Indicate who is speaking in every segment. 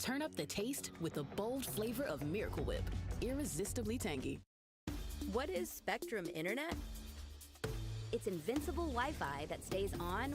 Speaker 1: Turn up the taste with the bold flavor of Miracle Whip. Irresistibly tangy.
Speaker 2: What is Spectrum Internet? It's invincible Wi-Fi that stays on.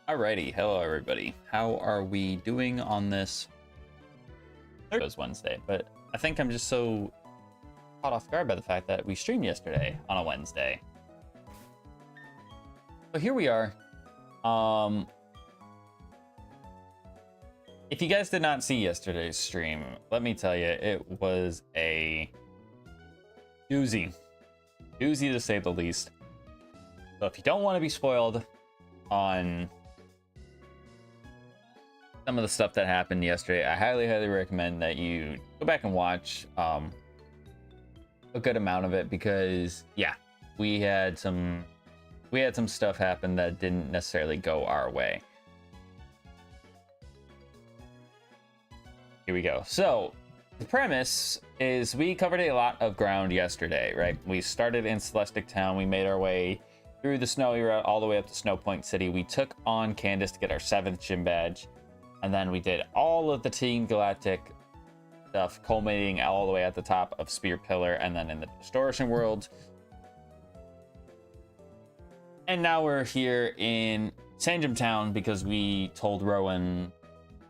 Speaker 3: Alrighty, hello everybody. How are we doing on this? It was Wednesday, but I think I'm just so caught off guard by the fact that we streamed yesterday on a Wednesday. So here we are. If you guys did not see yesterday's stream, let me tell you, it was a doozy. Doozy to say the least. So if you don't want to be spoiled on some of the stuff that happened yesterday, I highly recommend that you go back and watch a good amount of it, because yeah, we had some stuff happen that didn't necessarily go our way. Here we go. So the premise is we covered a lot of ground yesterday, right? We started in Celestic Town. We made our way through the snowy route all the way up to Snow Point City. We took on Candace to get our 7th gym badge. And then we did all of the Team Galactic stuff, culminating all the way at the top of Spear Pillar and then in the Distortion World. And now we're here in Sangem Town because we told Rowan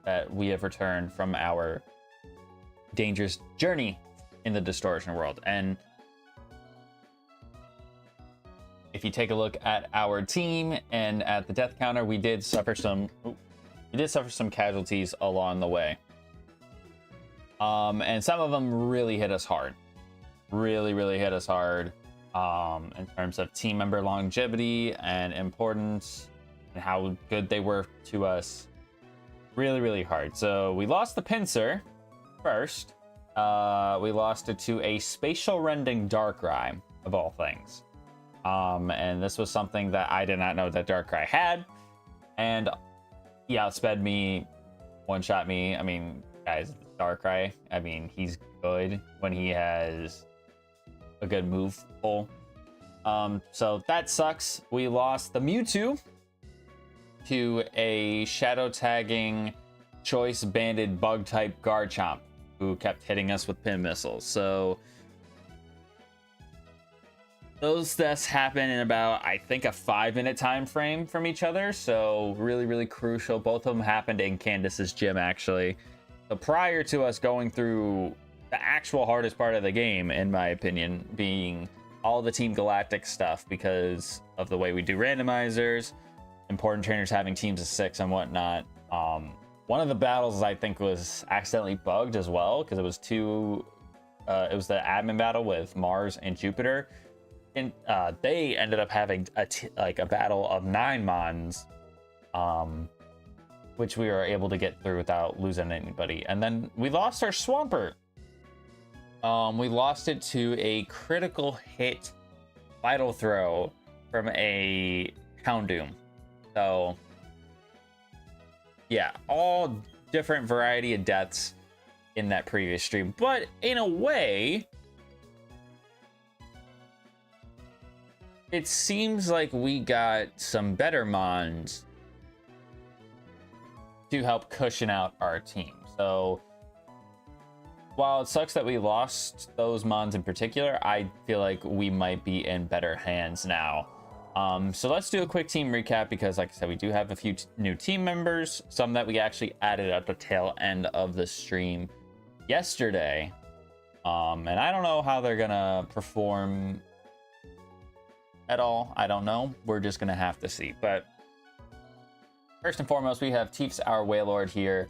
Speaker 3: that we have returned from our dangerous journey in the Distortion World. And if you take a look at our team and at the death counter, we did suffer some casualties along the way. And some of them really hit us hard. Really hit us hard in terms of team member longevity and importance and how good they were to us. Really hard. So we lost the pincer first. We lost it to a spatial rending Darkrai, of all things. And this was something that I did not know that Darkrai had. And he outsped me, one-shot me. I mean, guys, Darkrai, I mean, he's good when he has a good move pull. So that sucks. We lost the Mewtwo to a shadow tagging choice banded bug type Garchomp who kept hitting us with pin missiles. So those deaths happen in about, I think, a 5-minute time frame from each other. So really crucial. Both of them happened in Candace's gym, actually. So prior to us going through the actual hardest part of the game, in my opinion, being all the Team Galactic stuff because of the way we do randomizers, important trainers having teams of 6 and whatnot. One of the battles I think was accidentally bugged as well, because it was it was the admin battle with Mars and Jupiter. And they ended up having a battle of 9 Mons, which we were able to get through without losing anybody. And then we lost our Swampert. We lost it to a critical hit Vital Throw from a Houndoom. So yeah, all different variety of deaths in that previous stream. But in a way, it seems like we got some better Mons to help cushion out our team. So while it sucks that we lost those Mons in particular, I feel like we might be in better hands now. So let's do a quick team recap, because like I said, we do have a few new team members, some that we actually added at the tail end of the stream yesterday. And I don't know how they're gonna perform at all. I don't know. We're just gonna have to see. But first and foremost, we have Teefs, our Wailord, here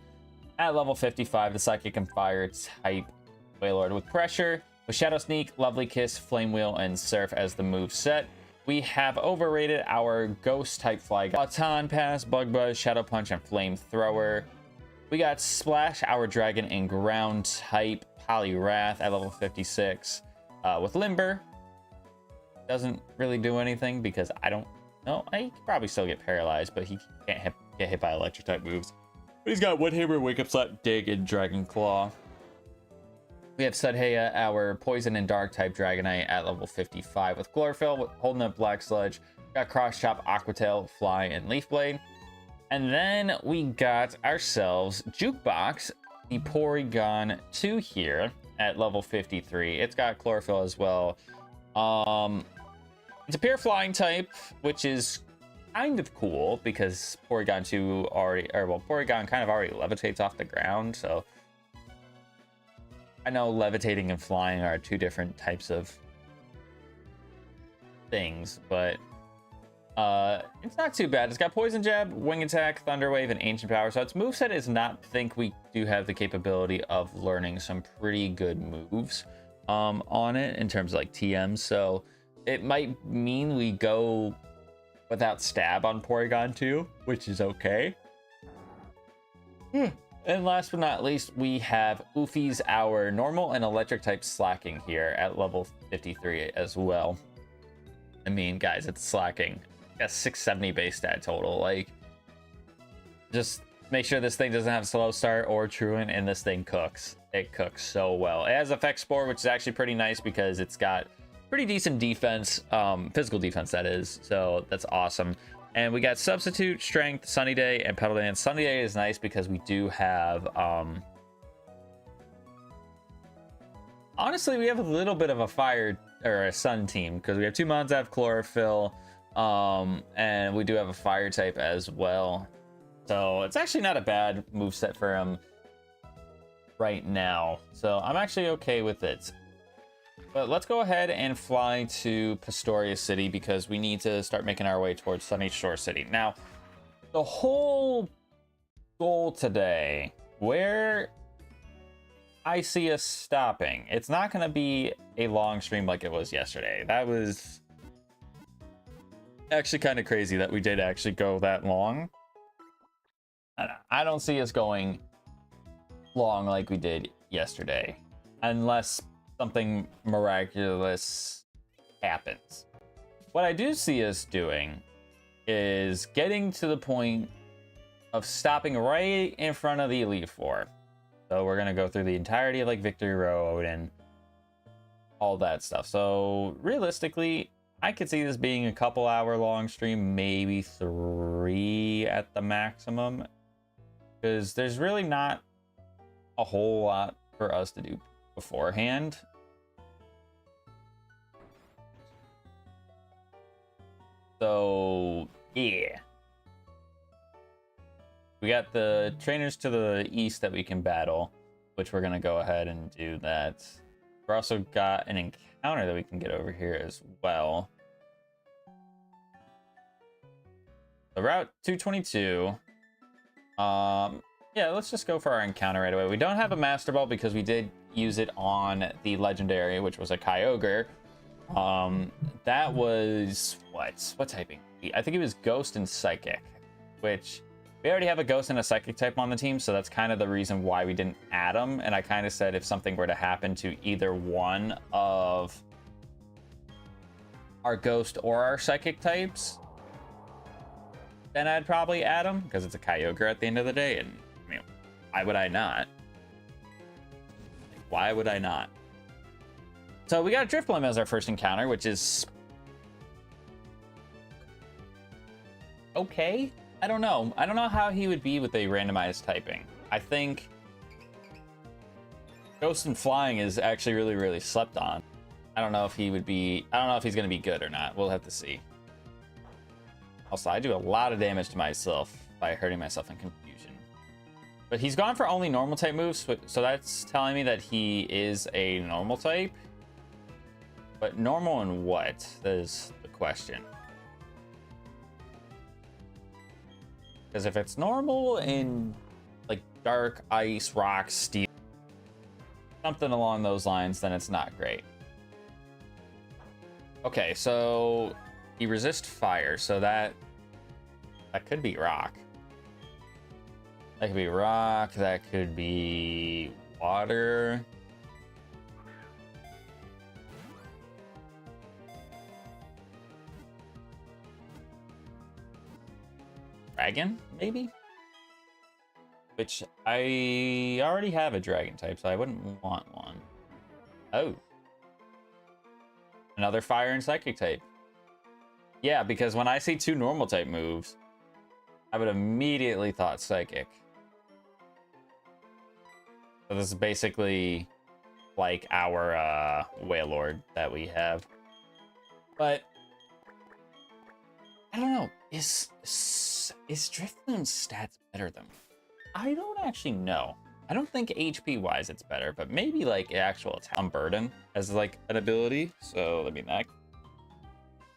Speaker 3: at level 55, the Psychic and Fire type Wailord with Pressure, with Shadow Sneak, Lovely Kiss, Flame Wheel, and Surf as the move set. We have overrated our Ghost type Fly Guy, Baton Pass, Bug Buzz, Shadow Punch, and Flamethrower. We got Splash, our Dragon and Ground type Poliwrath at level 56 with Limber. Doesn't really do anything because I don't know. He could probably still get paralyzed, but he can't get hit by electric type moves. But he's got Wood Hammer, Wake Up Slap, Dig, and Dragon Claw. We have Sudheya, our Poison and Dark type Dragonite at level 55 with Chlorophyll, holding up Black Sludge. Got Cross Chop, Aquatail, Fly, and Leaf Blade. And then we got ourselves Jukebox, the Porygon 2 here at level 53. It's got Chlorophyll as well. It's a pure flying type, which is kind of cool because Porygon 2 already, or well, Porygon kind of already levitates off the ground. So I know levitating and flying are two different types of things, but it's not too bad. It's got Poison Jab, Wing Attack, Thunder Wave, and Ancient Power. So its moveset is not, think we do have the capability of learning some pretty good moves on it in terms of like TMs. So it might mean we go without Stab on Porygon 2, which is okay. And last but not least, we have Oofy's our normal and electric type slacking here at level 53 as well. I mean, guys, it's slacking. Got 670 base stat total. Like, just make sure this thing doesn't have slow start or truant, and this thing cooks. It cooks so well. It has Effect Spore, which is actually pretty nice because it's got pretty decent defense, physical defense that is. So that's awesome. And we got Substitute, Strength, Sunny Day, and Petal Dance. Sunny Day is nice because we do have honestly, we have a little bit of a fire or a sun team because we have two mons that have Chlorophyll. And we do have a fire type as well. So it's actually not a bad moveset for him right now. So I'm actually okay with it. But let's go ahead and fly to Pastoria City because we need to start making our way towards Sunny Shore City. Now, the whole goal today, where I see us stopping, it's not going to be a long stream like it was yesterday. That was actually kind of crazy that we did actually go that long. I don't see us going long like we did yesterday unless something miraculous happens. What I do see us doing is getting to the point of stopping right in front of the Elite Four. So we're gonna go through the entirety of like Victory Road and all that stuff. So realistically, I could see this being a couple hour long stream, maybe 3 at the maximum, because there's really not a whole lot for us to do beforehand. So yeah, we got the trainers to the east that we can battle, which we're gonna go ahead and do that. We're also got an encounter that we can get over here as well. The Route 222. Yeah, let's just go for our encounter right away. We don't have a Master Ball because we did use it on the Legendary, which was a Kyogre. That was what typing? I think it was Ghost and Psychic, which we already have a Ghost and a Psychic type on the team, so that's kind of the reason why we didn't add them. And I kind of said if something were to happen to either one of our Ghost or our Psychic types, then I'd probably add them because it's a Kyogre at the end of the day. And I mean, why would I not? Why would I not? So we got Drifblim as our first encounter, which is okay. I don't know. I don't know how he would be with a randomized typing. I think Ghost and Flying is actually really, really slept on. I don't know if he would be, I don't know if he's going to be good or not. We'll have to see. Also, I do a lot of damage to myself by hurting myself in confusion. But he's gone for only normal type moves, so that's telling me that he is a normal type. But normal in what? That is the question. Because if it's normal in like dark, ice, rock, steel, something along those lines, then it's not great. Okay, so he resists fire, so that could be rock. That could be rock, that could be water. Dragon, maybe? Which I already have a dragon type, so I wouldn't want one. Oh. Another fire and psychic type. Yeah, because when I see two normal type moves, I would immediately thought psychic. So this is basically like our Wailord that we have. But I don't know. Is Drifloon's stats better than? I don't actually know. I don't think HP wise it's better, but maybe like actual attack on Burden as like an ability. So let me back.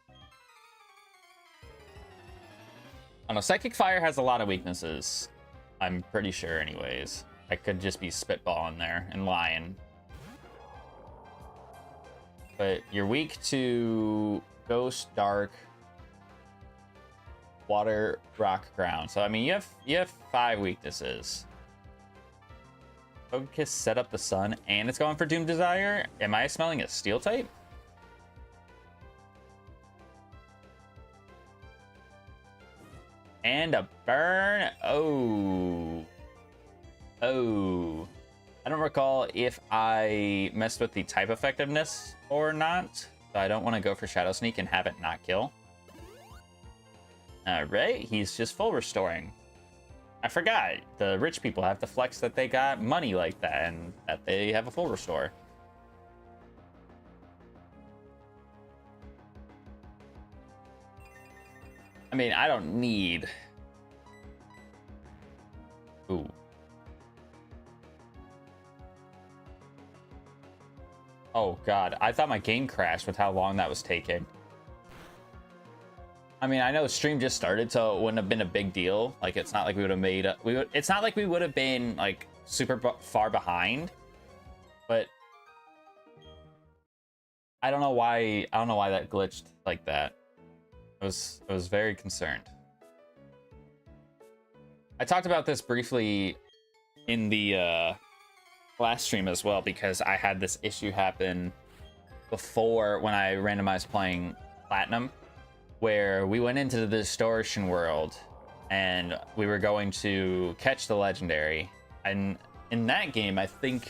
Speaker 3: I don't know. Psychic Fire has a lot of weaknesses. I'm pretty sure, anyways. I could just be spitballing there and lying. But you're weak to Ghost, Dark, Water, Rock, Ground. So I mean, you have 5 weaknesses. Focus, Set Up the Sun, and it's going for Doom Desire. Am I smelling a Steel type? And a burn. Oh. I don't recall if I messed with the type effectiveness or not. So I don't want to go for Shadow Sneak and have it not kill. Alright, he's just full restoring. I forgot. The rich people have to flex that they got money like that and that they have a full restore. I mean, I don't need... Ooh. Oh, God. I thought my game crashed with how long that was taking. I mean, I know stream just started, so it wouldn't have been a big deal. Like, it's not like we would have made... it's not like we would have been, like, super far behind. But... I don't know why that glitched like that. I was very concerned. I talked about this briefly in the last stream as well, because I had this issue happen before when I randomized playing Platinum, where we went into the distortion world and we were going to catch the legendary. And in that game, I think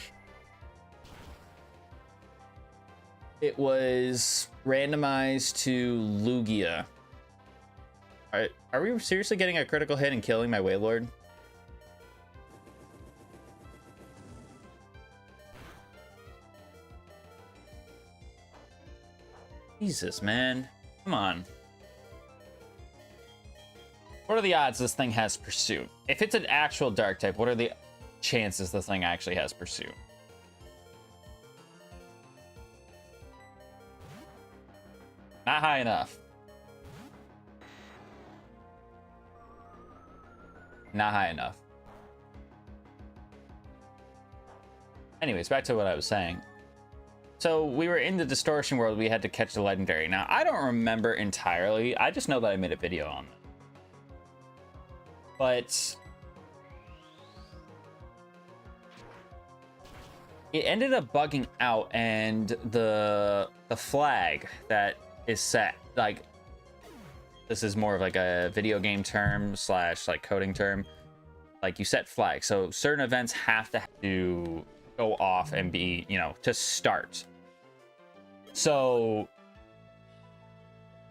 Speaker 3: it was randomized to Lugia. Are we seriously getting a critical hit and killing my Wailord? Jesus, man. Come on. What are the odds this thing has Pursuit? If it's an actual Dark type, what are the chances this thing actually has Pursuit? Not high enough. Not high enough. Anyways, back to what I was saying. So we were in the distortion world. We had to catch the legendary. Now, I don't remember entirely. I just know that I made a video on it. But it ended up bugging out, and the flag that is set, like, this is more of like a video game term slash like coding term. Like, you set flags, so certain events have to go off and be, you know, to start. So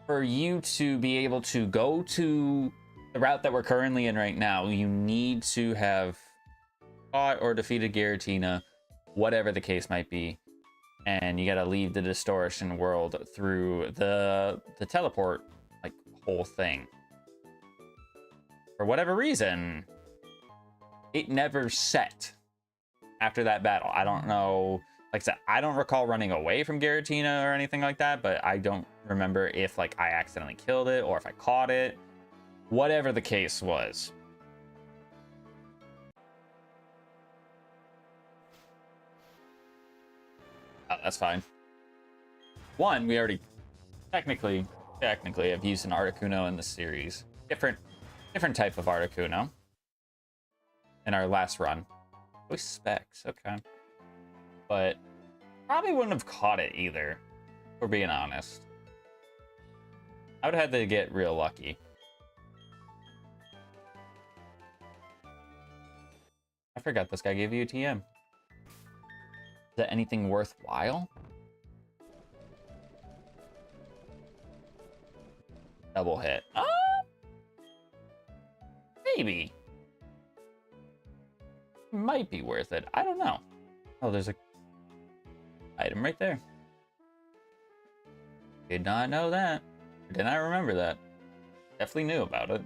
Speaker 3: for you to be able to go to the route that we're currently in right now, you need to have fought or defeated Giratina, whatever the case might be, and you got to leave the distortion world through the teleport, like, whole thing. For whatever reason, it never set after that battle. I don't know. Like I said, I don't recall running away from Giratina or anything like that, but I don't remember if, like, I accidentally killed it or if I caught it. Whatever the case was. Oh, that's fine. One, we already technically have used an Articuno in the series. Different type of Articuno in our last run. With specs, okay. But probably wouldn't have caught it either, for being honest. I would have had to get real lucky. I forgot this guy gave you a TM. Is that anything worthwhile? Double hit. Maybe. Might be worth it. I don't know. Oh, there's a item right there. Did not know that. Did not remember that. definitely knew about it.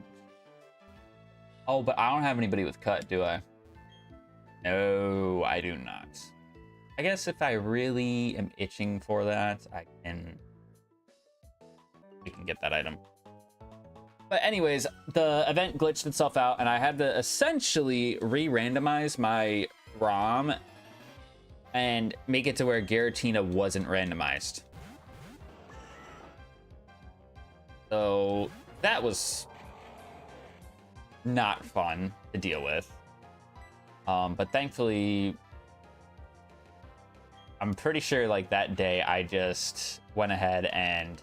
Speaker 3: Oh, but I don't have anybody with cut, do I? No, I do not. I guess if I really am itching for that, we can get that item. But anyways, the event glitched itself out, and I had to essentially re-randomize my ROM and make it to where Giratina wasn't randomized. So that was not fun to deal with. But thankfully, I'm pretty sure like that day I just went ahead and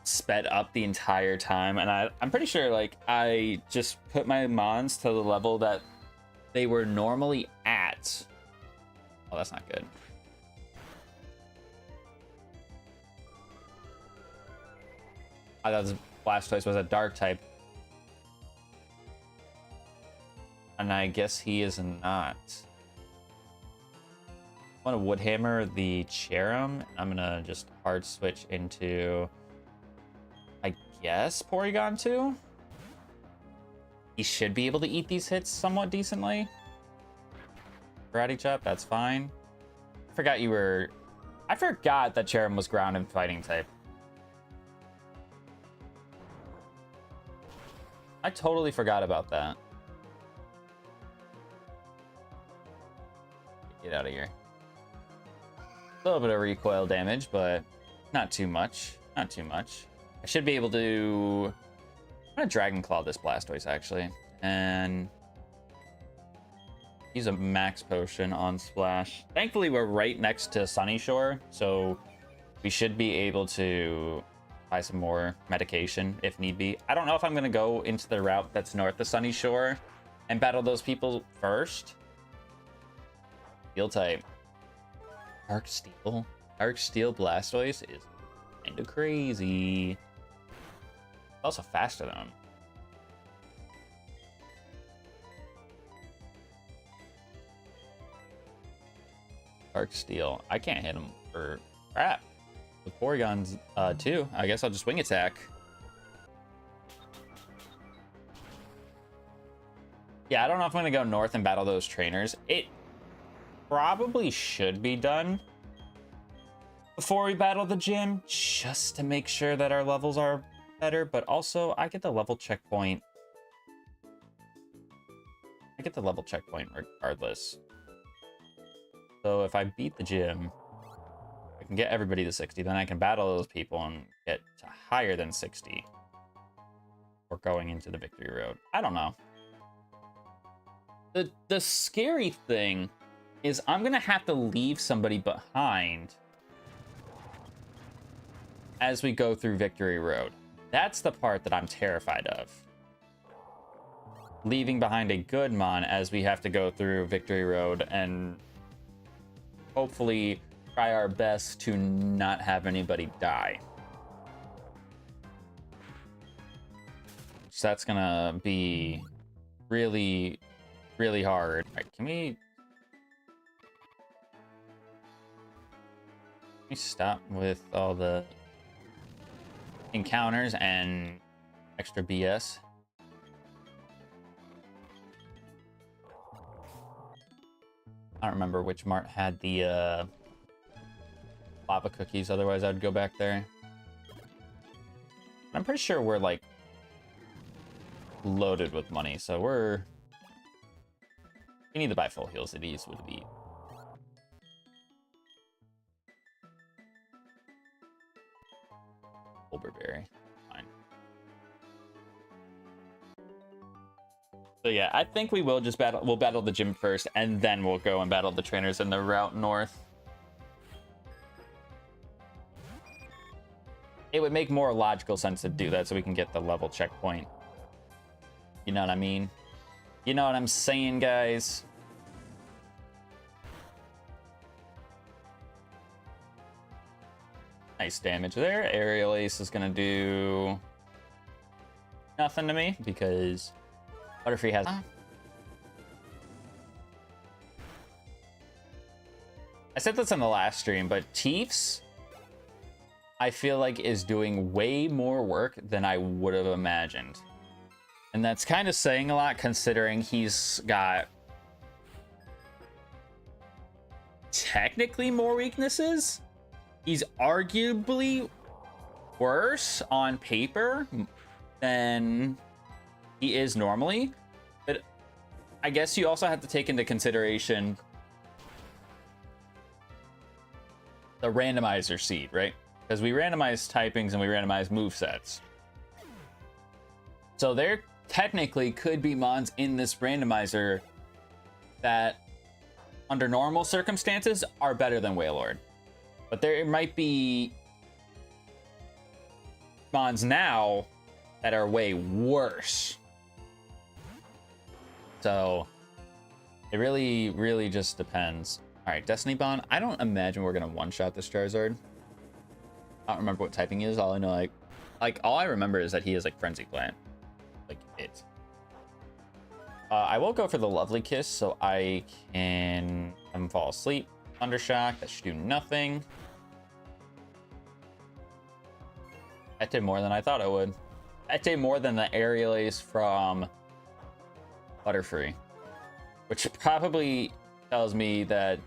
Speaker 3: sped up the entire time, and I'm pretty sure like I just put my mons to the level that they were normally at. Oh, that's not good. I thought Blastoise was a dark type, and I guess he is not. I want to Woodhammer the Cherum. I'm gonna just hard switch into, I guess, Porygon 2. He should be able to eat these hits somewhat decently. Karate Chop, that's fine. I forgot that Cherum was ground and fighting type. I totally forgot about that. Get out of here. A little bit of recoil damage, but not too much. Not too much. I should be able to... I'm gonna Dragon Claw this Blastoise, actually. And use a max potion on Splash. Thankfully, we're right next to Sunny Shore, so we should be able to buy some more medication if need be. I don't know if I'm gonna go into the route that's north of Sunny Shore and battle those people first. Steel type. Dark Steel? Dark Steel Blastoise is kinda crazy. Also faster than him. Dark Steel. I can't hit him for crap. With Porygon's 2, I guess I'll just wing attack. Yeah, I don't know if I'm gonna go north and battle those trainers. It probably should be done before we battle the gym, just to make sure that our levels are better, but also I get the level checkpoint. I get the level checkpoint regardless. So if I beat the gym, I can get everybody to 60, then I can battle those people and get to higher than 60. Or going into the victory road. I don't know. The scary thing is I'm gonna have to leave somebody behind as we go through victory road. That's the part that I'm terrified of. Leaving behind a good mon as we have to go through victory road and hopefully try our best to not have anybody die. So that's gonna be really, really hard. All right, can we stop with all the encounters and extra BS? I don't remember which mart had the lava cookies, otherwise I'd go back there. I'm pretty sure we're like loaded with money, so we need to buy full heals at ease would be. Overberry. Fine. So yeah, I think we will just we'll battle the gym first, and then we'll go and battle the trainers in the route north. It would make more logical sense to do that so we can get the level checkpoint. You know what I mean? You know what I'm saying, guys? Nice damage there. Aerial Ace is gonna do nothing to me because Butterfree has... I said this in the last stream, but Teefs I feel like is doing way more work than I would have imagined. And that's kind of saying a lot considering he's got technically more weaknesses. He's arguably worse on paper than he is normally. But I guess you also have to take into consideration the randomizer seed, right? Because we randomize typings and we randomize movesets. So there technically could be mons in this randomizer that under normal circumstances are better than Wailord. But there might be mons now that are way worse. So it really, really just depends. All right, Destiny Bond. I don't imagine we're gonna one-shot this Charizard. I don't remember what typing is. All I know, like all I remember is that he is like Frenzy Plant, like it. I will go for the Lovely Kiss so I can fall asleep. Thundershock. That should do nothing. That did more than I thought it would. That did more than the Aerial Ace from Butterfree, which probably tells me that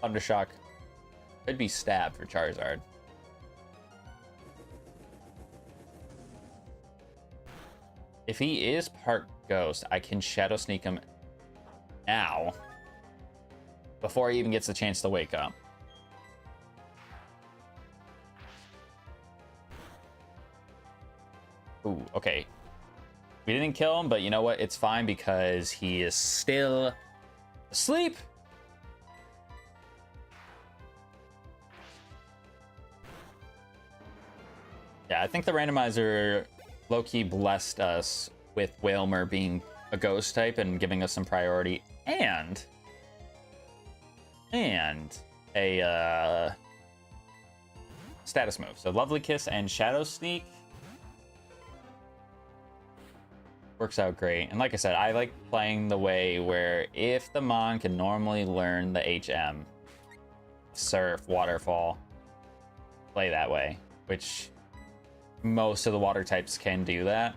Speaker 3: Thundershock could be stabbed for Charizard. If he is part Ghost, I can Shadow Sneak him now before he even gets the chance to wake up. Ooh, okay. We didn't kill him, but you know what? It's fine because he is still asleep. Yeah, I think the randomizer low-key blessed us with Wailmer being a ghost type and giving us some priority and a status move. So Lovely Kiss and Shadow Sneak works out great. And like I said, I like playing the way where if the Mon can normally learn the HM, Surf, Waterfall, play that way, which most of the water types can do that.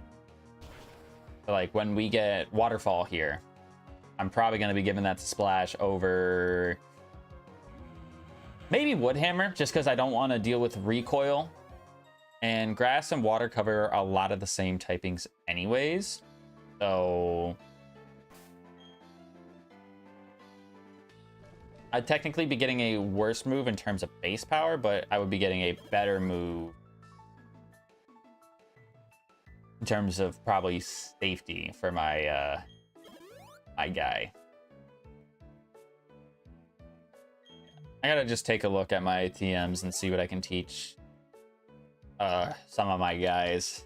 Speaker 3: But like when we get Waterfall here, I'm probably going to be giving that to Splash over maybe Woodhammer, just because I don't want to deal with recoil. And Grass and Water cover a lot of the same typings anyways. So I'd technically be getting a worse move in terms of base power, but I would be getting a better move in terms of probably safety for my my guy. I gotta just take a look at my TMs and see what I can teach some of my guys.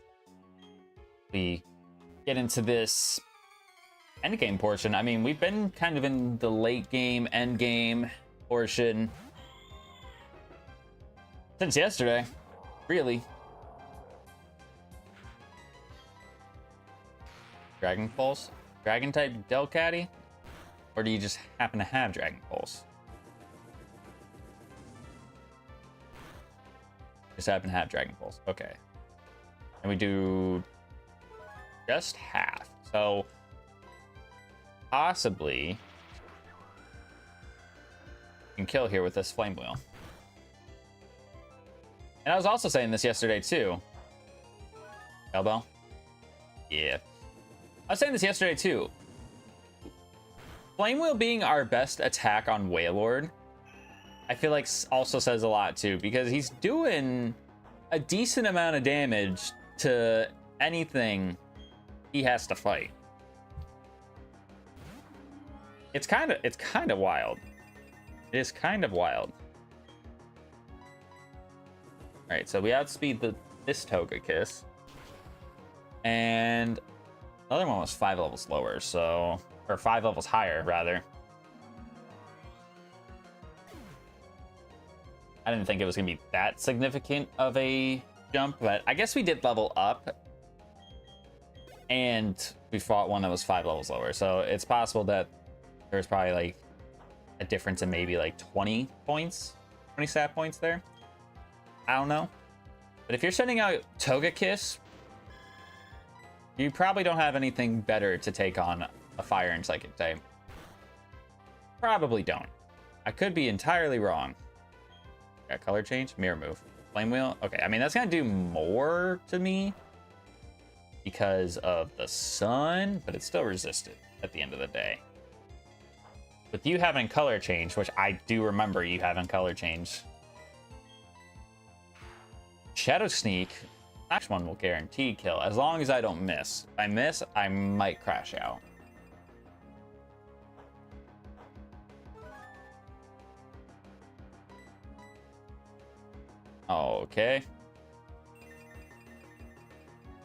Speaker 3: We get into this end game portion. I mean, we've been kind of in the late game, end game portion since yesterday, really. Dragon Pulse? Dragon type Delcatty? Or do you just happen to have Dragon Pulse? Just happen to have Dragon Pulse. Okay. And we do just half. So possibly you can kill here with this Flame Wheel. And I was also saying this yesterday too. Elbow? Yeah. I was saying this yesterday too. Flame Wheel being our best attack on Wailord, I feel like also says a lot too, because he's doing a decent amount of damage to anything he has to fight. It's kind of wild. It is kind of wild. All right, so we outspeed this Togekiss, and another one was 5 levels lower, so, or 5 levels higher rather. I didn't think it was gonna be that significant of a jump, but I guess we did level up and we fought one that was 5 levels lower. So it's possible that there's probably like a difference in maybe like 20 points, 20 stat points there. I don't know. But if you're sending out Togekiss, you probably don't have anything better to take on a fire and psychic type. Probably don't. I could be entirely wrong. Got color change, mirror move, flame wheel. Okay, I mean, that's gonna do more to me because of the sun, but it's still resisted at the end of the day. With you having color change, which I do remember you having color change. Shadow Sneak, next one will guarantee kill as long as I don't miss. If I miss, I might crash out. Okay.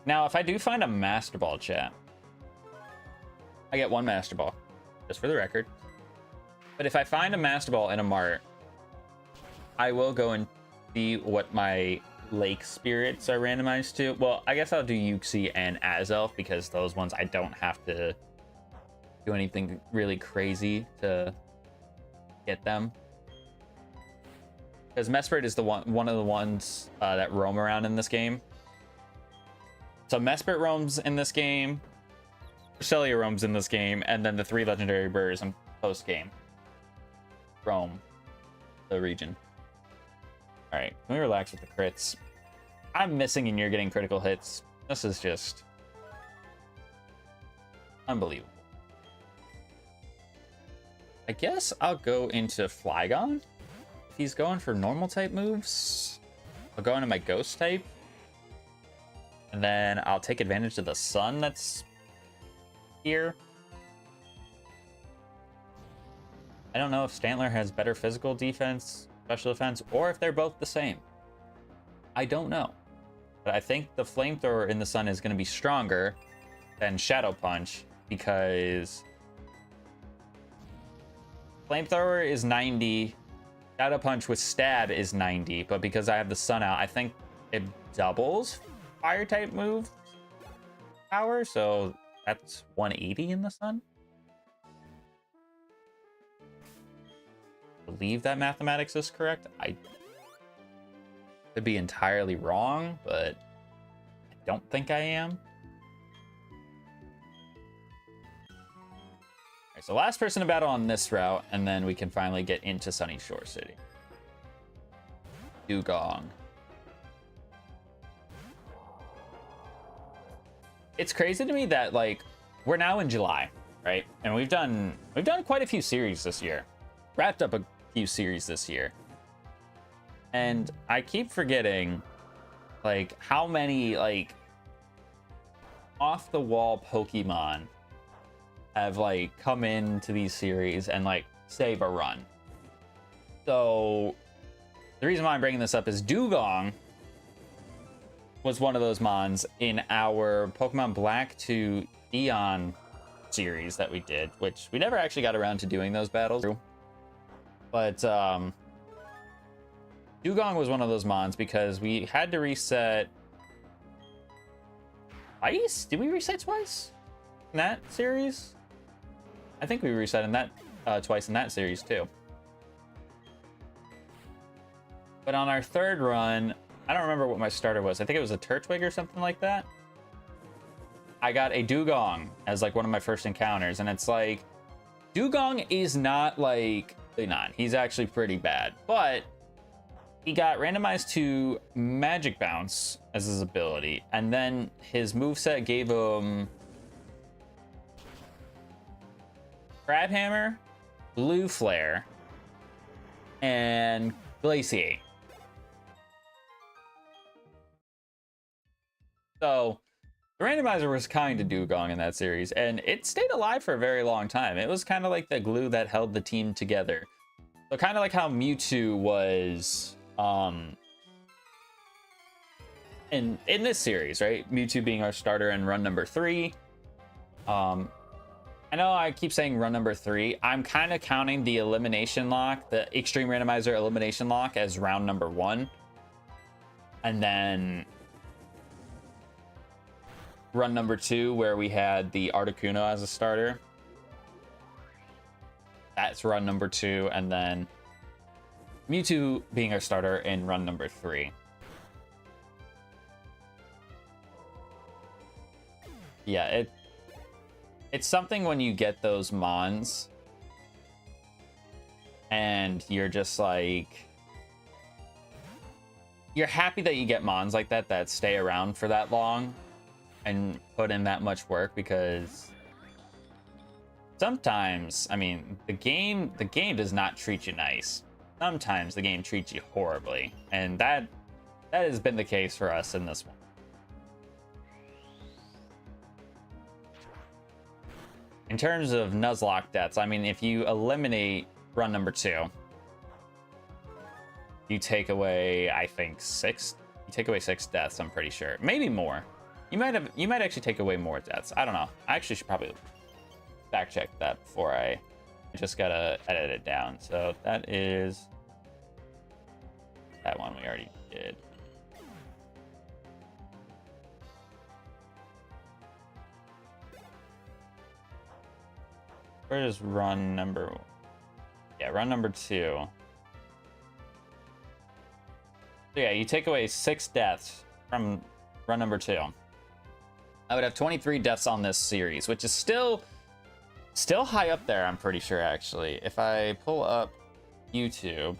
Speaker 3: Now, if I do find a Master Ball, chat, I get one Master Ball, just for the record. But if I find a Master Ball in a mart, I will go and see what my Lake Spirits are randomized to. Well, I guess I'll do Uxie and Azelf because those ones I don't have to do anything really crazy to get them. Because Mesprit is the one of the ones that roam around in this game. So Mesprit roams in this game, Cresselia roams in this game, and then the 3 legendary birds in post game roam the region. All right, can we relax with the crits? I'm missing and you're getting critical hits. This is just unbelievable. I guess I'll go into Flygon. If he's going for normal type moves, I'll go into my ghost type. And then I'll take advantage of the sun that's here. I don't know if Stantler has better physical defense, special defense, or if they're both the same. I don't know. But I think the flamethrower in the sun is going to be stronger than Shadow Punch because flamethrower is 90. Shadow Punch with stab is 90, but because I have the sun out, I think it doubles fire type move power, so that's 180 in the sun. I believe that mathematics is correct. I could be entirely wrong, but I don't think I am. Alright, so last person to battle on this route, and then we can finally get into Sunny Shore City. Dugong. It's crazy to me that, like, we're now in July, right? And we've done quite a few series this year. Wrapped up a few series this year. And I keep forgetting, like, how many, like, off-the-wall Pokemon have, like, come into these series and, like, save a run. So, the reason why I'm bringing this up is Dugong was one of those mons in our Pokemon Black to Eon series that we did, which we never actually got around to doing those battles. But Dugong was one of those mons because we had to reset twice? Did we reset twice in that series? I think we reset in that twice in that series too. But on our third run, I don't remember what my starter was. I think it was a Turtwig or something like that. I got a Dugong as like one of my first encounters, and it's like Dugong is not like he's actually pretty bad, but he got randomized to Magic Bounce as his ability, and then his moveset gave him Crab Hammer, Blue Flare, and Glaciate. So the randomizer was kind to Dugong in that series, and it stayed alive for a very long time. It was kind of like the glue that held the team together. So kind of like how Mewtwo was in this series, right? Mewtwo being our starter in run number 3. I know I keep saying run number 3. I'm kind of counting the elimination lock, the Extreme Randomizer elimination lock, as round number 1. And then run number 2, where we had the Articuno as a starter. That's run number 2, and then Mewtwo being our starter in run number 3. Yeah, it's something when you get those mons and you're just like, you're happy that you get mons like that stay around for that long and put in that much work, because sometimes, I mean, the game does not treat you nice. Sometimes the game treats you horribly, and that has been the case for us in this one. In terms of Nuzlocke deaths, I mean, if you eliminate run number 2, you take away, I think, 6. You take away 6 deaths, I'm pretty sure. Maybe more. You might actually take away more deaths. I don't know. I actually should probably fact check that before I just gotta edit it down. So that is that one we already did. Where is run number? Yeah, run number 2. So yeah, you take away 6 deaths from run number 2. I would have 23 deaths on this series, which is still high up there, I'm pretty sure, actually. If I pull up YouTube,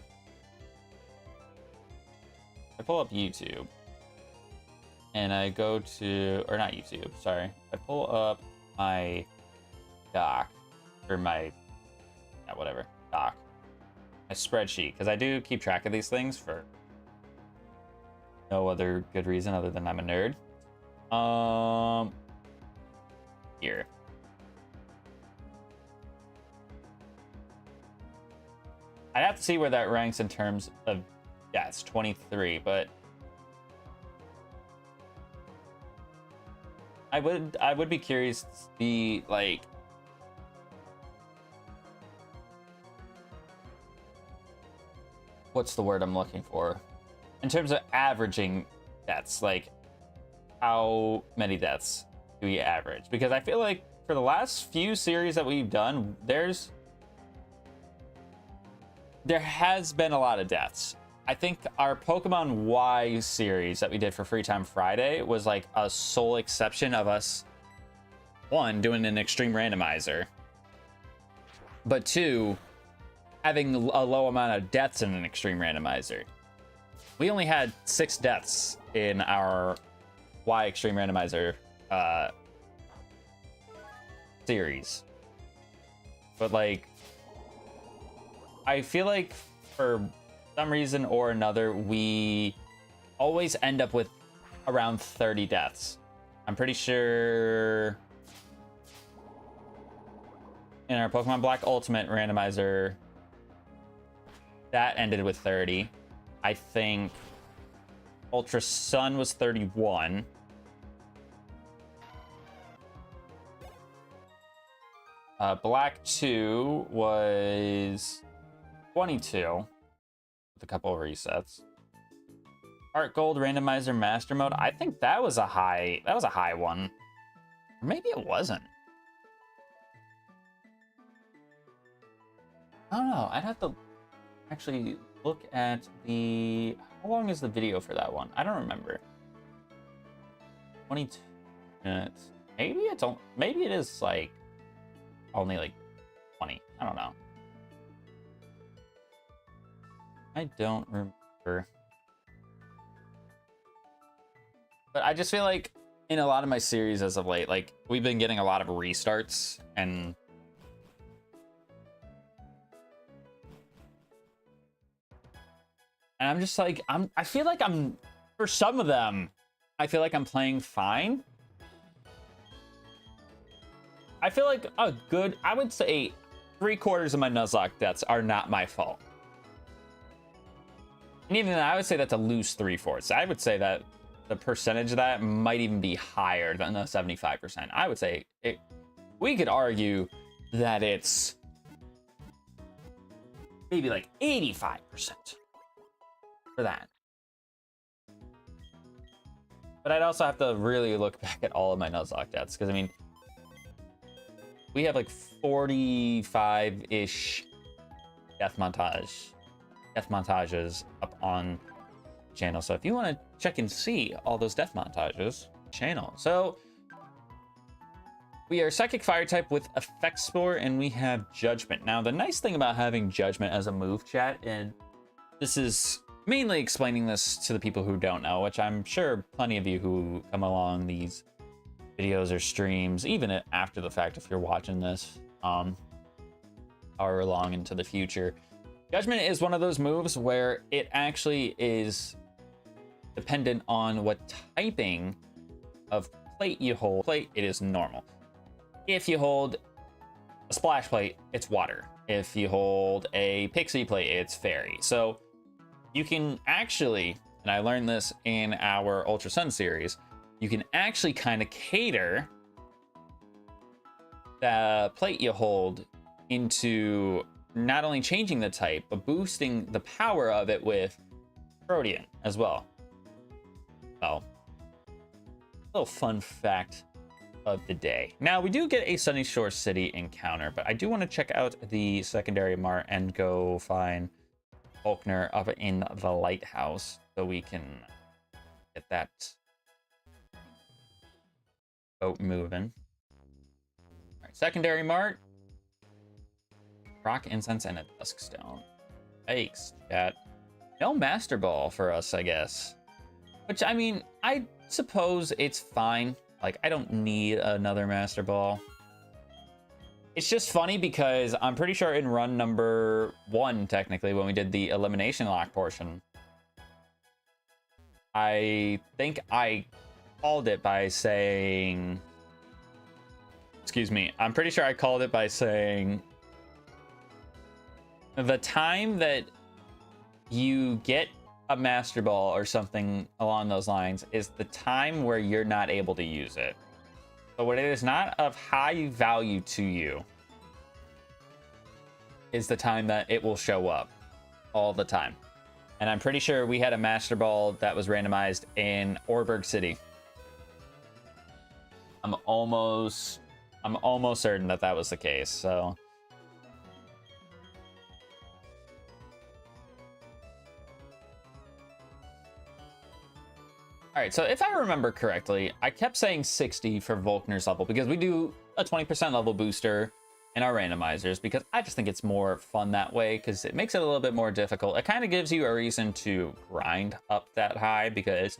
Speaker 3: and I go to, or not YouTube, sorry. I pull up my doc, or my, yeah, whatever, doc, my spreadsheet, because I do keep track of these things for no other good reason other than I'm a nerd. Here. I'd have to see where that ranks in terms of, yeah, it's 23, but I would be curious to see, like, what's the word I'm looking for? In terms of averaging deaths, like, how many deaths do we average? Because I feel like for the last few series that we've done, there has been a lot of deaths. I think our Pokemon Y series that we did for Free Time Friday was like a sole exception of us, 1, doing an extreme randomizer, but 2, having a low amount of deaths in an extreme randomizer. We only had 6 deaths in our Y extreme randomizer series. But like, I feel like for some reason or another, we always end up with around 30 deaths. I'm pretty sure in our Pokemon Black Ultimate randomizer, that ended with 30. I think Ultra Sun was 31. Black 2 was 22 with a couple of resets. Heart Gold Randomizer Master Mode, I think that was a high one. Or maybe it wasn't. I don't know. I'd have to actually look at the, how long is the video for that one? I don't remember. 22 minutes. Maybe it is like only like 20. I don't know. I don't remember. But I just feel like in a lot of my series as of late, like, we've been getting a lot of restarts, and I'm just like, I feel like for some of them, I feel like I'm playing fine. I feel like I would say 3/4 of my Nuzlocke deaths are not my fault. And even then, I would say that's a loose 3/4. I would say that the percentage of that might even be higher than the 75%. I would say we could argue that it's maybe like 85% for that. But I'd also have to really look back at all of my Nuzlocke deaths, because I mean, we have like 45-ish death montages up on the channel. So if you want to check and see all those death montages, channel. So We are Psychic Fire type with Effect Spore, and we have Judgment. Now, the nice thing about having Judgment as a move, chat, and this is mainly explaining this to the people who don't know, which I'm sure plenty of you who come along these videos or streams, even after the fact if you're watching this, however long into the future. Judgment is one of those moves where it actually is dependent on what typing of plate you hold. Plate, it is normal. If you hold a splash plate, it's water. If you hold a pixie plate, it's fairy. So you can actually, and I learned this in our Ultra Sun series, you can actually kind of cater the plate you hold into not only changing the type, but boosting the power of it with Protean as well. So, a little fun fact of the day. Now, we do get a Sunny Shore City encounter, but I do want to check out the secondary mart and go find Faulkner up in the lighthouse so we can get that boat moving. All right, secondary mart. Rock, incense, and a dusk stone. Yikes, chat. No Master Ball for us, I guess. Which, I mean, I suppose it's fine. Like, I don't need another Master Ball. It's just funny because I'm pretty sure in run number 1, technically, when we did the elimination lock portion, I think I called it by saying... Excuse me. I'm pretty sure I called it by saying... The time that you get a Master Ball or something along those lines is the time where you're not able to use it. But when it is not of high value to you, is the time that it will show up all the time. And I'm pretty sure we had a Master Ball that was randomized in Orberg City. I'm almost certain that that was the case, so... All right, so if I remember correctly, I kept saying 60 for Volkner's level because we do a 20% level booster in our randomizers because I just think it's more fun that way because it makes it a little bit more difficult. It kind of gives you a reason to grind up that high because,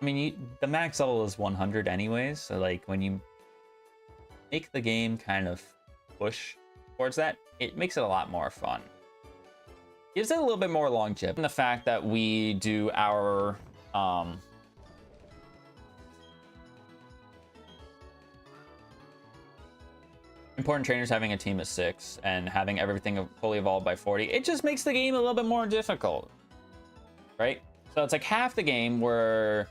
Speaker 3: I mean, the max level is 100 anyways. So like when you make the game kind of push towards that, it makes it a lot more fun. Gives it a little bit more longevity. And the fact that we do our important trainers having a team of 6 and having everything fully evolved by 40, it just makes the game a little bit more difficult, right? So it's like half the game we're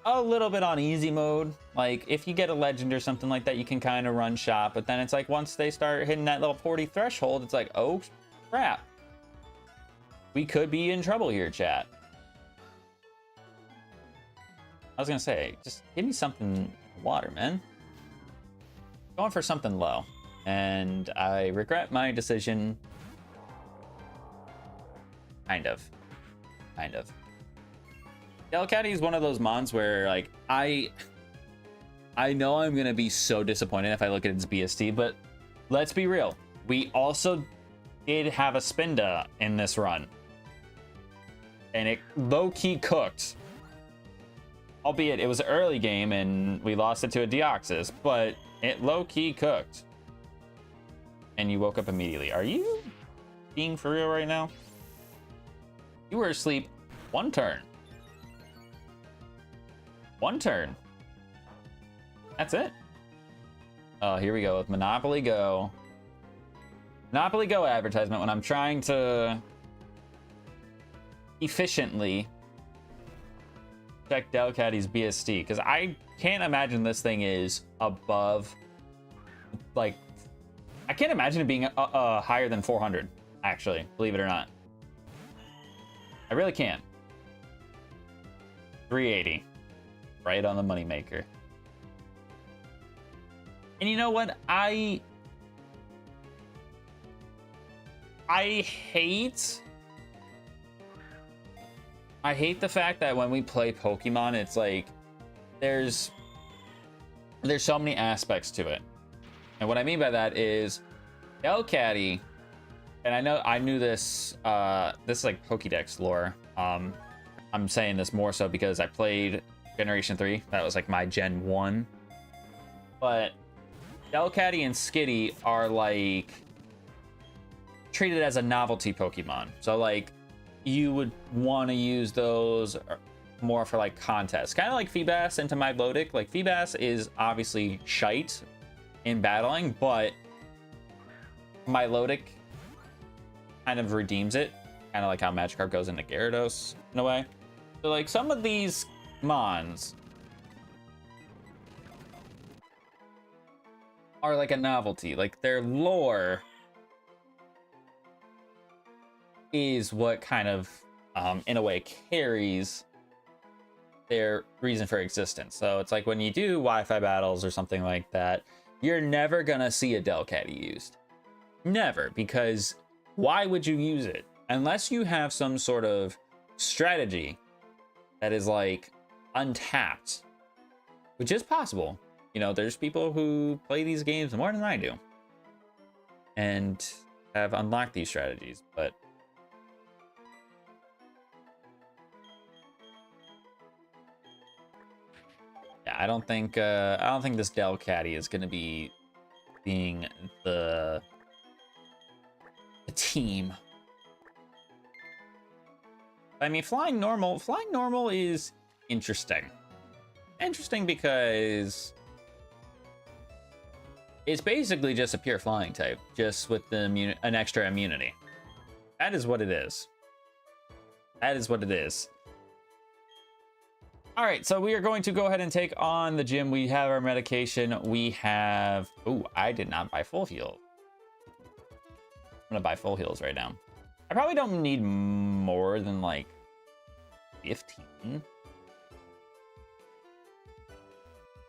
Speaker 3: a little bit on easy mode. Like if you get a legend or something like that, you can kind of run shop, but then it's like once they start hitting that level 40 threshold, it's like, oh crap. We could be in trouble here, chat. I was gonna say, just give me something water, man. Going for something low. And I regret my decision. Kind of. Delcatty is one of those mons where, like, I know I'm gonna be so disappointed if I look at its BST, but let's be real. We also did have a Spinda in this run. And it low-key cooked. Albeit it was an early game and we lost it to a Deoxys, but it low-key cooked. And you woke up immediately. Are you being for real right now? You were asleep 1 turn. 1 turn. That's it. Oh, here we go with Monopoly Go. Monopoly Go advertisement when I'm trying to efficiently check Delcatty's BST because I can't imagine this thing is above, like, I can't imagine it being higher than 400, actually, believe it or not. I really can't. 380, right on the moneymaker. And you know what? I hate the fact that when we play Pokemon, it's like there's there's so many aspects to it. And what I mean by that is Delcatty, and I knew this, this is like Pokédex lore. I'm saying this more so because I played Generation 3. That was like my Gen 1. But Delcatty and Skitty are like treated as a novelty Pokemon. So like you would want to use those more for like contests. Kind of like Feebas into Milotic. Like Feebas is obviously shite in battling, but Milotic kind of redeems it. Kind of like how Magikarp goes into Gyarados in a way. So like some of these Mons are like a novelty. Like their lore is what kind of in a way carries their reason for existence. So it's like when you do Wi-Fi battles or something like that, you're never gonna see a Delcatty used. Never, because why would you use it? Unless you have some sort of strategy that is like untapped, which is possible. You know, there's people who play these games more than I do and have unlocked these strategies, but yeah, I don't think this Delcatty is going to be being the team. I mean, flying normal is interesting. Interesting because it's basically just a pure flying type, just with the an extra immunity. That is what it is. That is what it is. All right, so we are going to go ahead and take on the gym. We have our medication. We have... Oh, I did not buy full heal. I'm gonna buy full heals right now. I probably don't need more than like 15.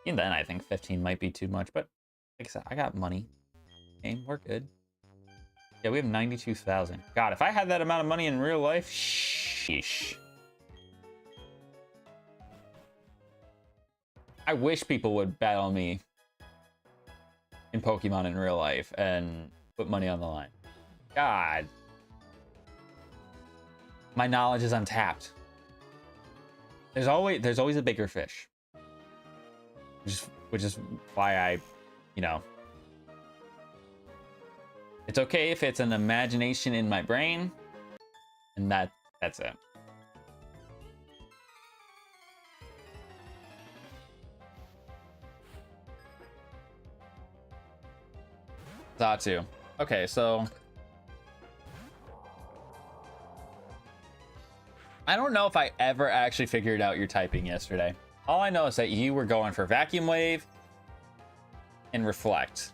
Speaker 3: And then I think 15 might be too much, but like I said, I got money. Game, we're good. Yeah, we have 92,000. God, if I had that amount of money in real life, sheesh. I wish people would battle me in Pokemon in real life and put money on the line. God. My knowledge is untapped. There's always a bigger fish. Which is why I, you know, it's okay if it's an imagination in my brain, and that's it. Zatu. Okay, so I don't know if I ever actually figured out your typing yesterday. All I know is that you were going for Vacuum Wave and Reflect.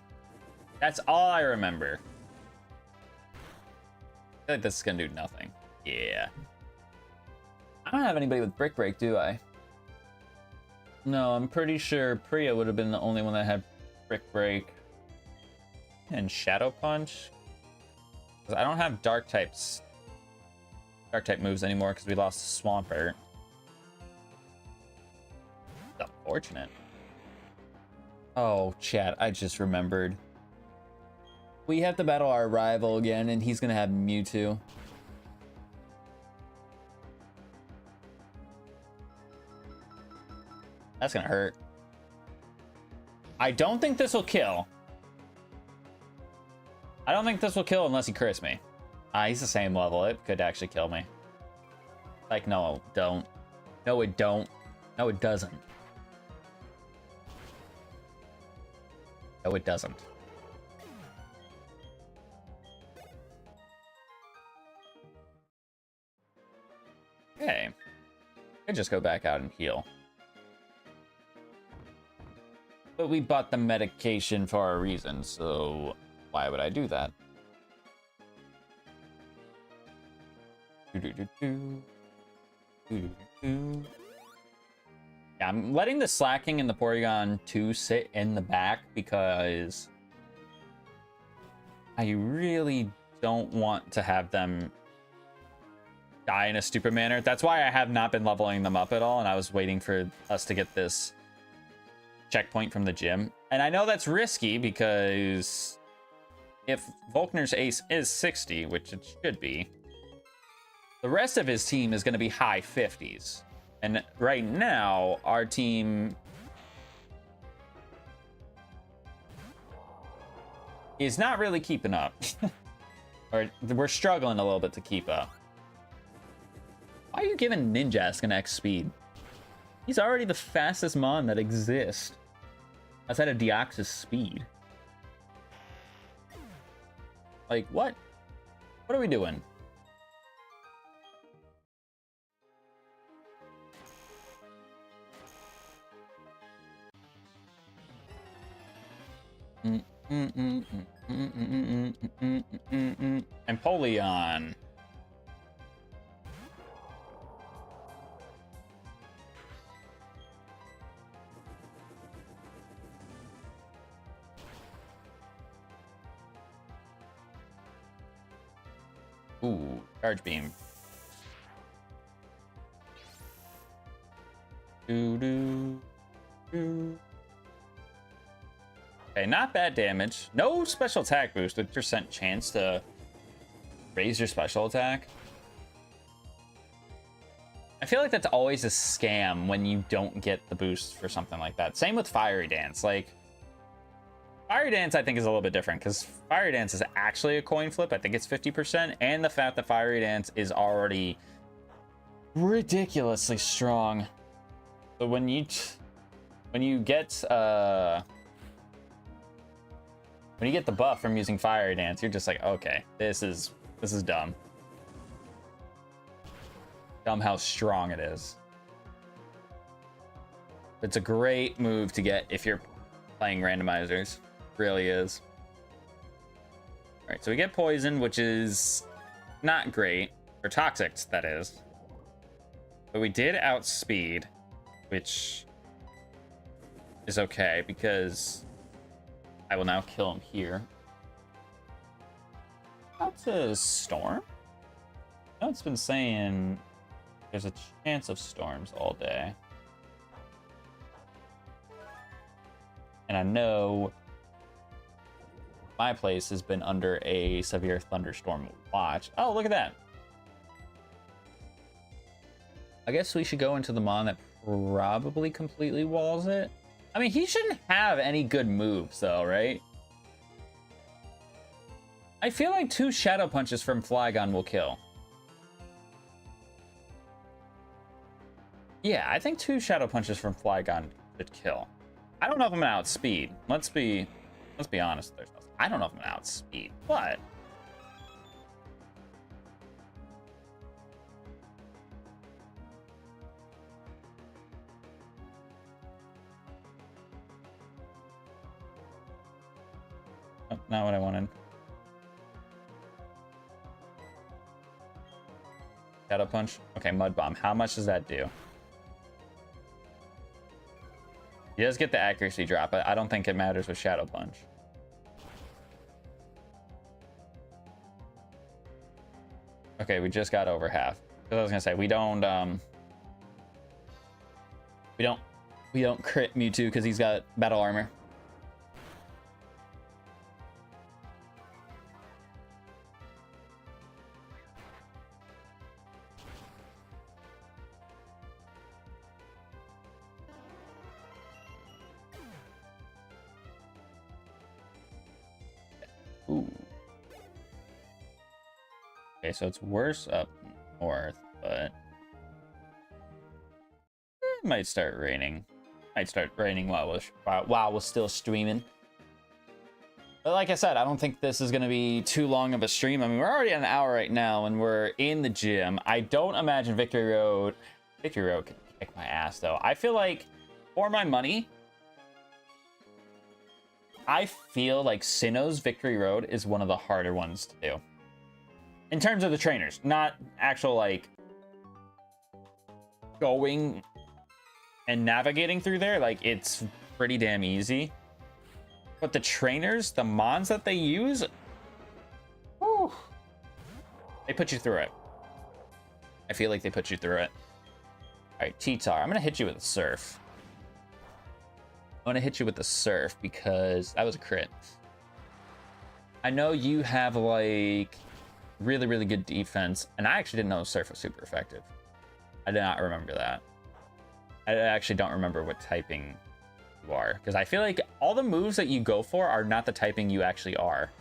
Speaker 3: That's all I remember. I feel like this is gonna do nothing. Yeah. I don't have anybody with Brick Break, do I? No, I'm pretty sure Priya would have been the only one that had Brick Break and Shadow Punch. Because I don't have Dark type moves anymore because we lost Swampert. It's unfortunate. Oh, chat, I just remembered. We have to battle our rival again, and he's gonna have Mewtwo. That's gonna hurt. I don't think this will kill. I don't think this will kill unless he crits me. He's the same level. It could actually kill me. Like, no, don't. No, it don't. No, it doesn't. No, it doesn't. Okay. I could just go back out and heal. But we bought the medication for a reason, so why would I do that? Yeah, I'm letting the Slacking and the Porygon 2 sit in the back because I really don't want to have them die in a stupid manner. That's why I have not been leveling them up at all, and I was waiting for us to get this checkpoint from the gym. And I know that's risky because if Volkner's ace is 60, which it should be, the rest of his team is going to be high 50s. And right now, our team is not really keeping up. Or we're struggling a little bit to keep up. Why are you giving Ninjask an X speed? He's already the fastest mon that exists outside of Deoxys speed. Like, what? What are we doing? Empoleon. Ooh, charge beam. Do. Okay, not bad damage. No special attack boost with percent chance to raise your special attack. I feel like that's always a scam when you don't get the boost for something like that. Same with Fiery Dance. Like, Fiery Dance, I think, is a little bit different because Fiery Dance is actually a coin flip. I think it's 50%. And the fact that Fiery Dance is already ridiculously strong. So when you get the buff from using Fiery Dance, you're just like, okay, this is dumb. Dumb how strong it is. It's a great move to get if you're playing randomizers. Really is. All right, so we get poison, which is not great, or toxic, that is. But we did outspeed, which is okay because I will now kill him here. That's a storm. I know it's been saying there's a chance of storms all day, and I know my place has been under a severe thunderstorm watch. Oh, look at that. I guess we should go into the mon that probably completely walls it. I mean, he shouldn't have any good moves though, right? I feel like 2 shadow punches from Flygon will kill. Yeah, I think 2 shadow punches from Flygon should kill. I don't know if I'm gonna outspeed. Let's be honest with ourselves. I don't know if I'm gonna outspeed, but oh, not what I wanted. Shadow punch. Okay, Mud Bomb. How much does that do? He does get the accuracy drop, but I don't think it matters with Shadow Punch. Okay, we just got over half. Because I was gonna say we don't crit Mewtwo because he's got battle armor. Ooh. Okay, so it's worse up north, but it might start raining. Might start raining while we're still streaming. But like I said, I don't think this is going to be too long of a stream. I mean, we're already at an hour right now, and we're in the gym. I don't imagine Victory Road can kick my ass, though. I feel like, for my money, I feel like Sinnoh's Victory Road is one of the harder ones to do. In terms of the trainers, not actual, like, going and navigating through there. Like, it's pretty damn easy. But the trainers, the mons that they use, whew, they put you through it. I feel like they put you through it. All right, T-Tar, I'm going to hit you with a Surf. I want to hit you with the surf because that was a crit. I know you have like really, really good defense, and I actually didn't know surf was super effective. I did not remember that. I actually don't remember what typing you are, because I feel like all the moves that you go for are not the typing you actually are.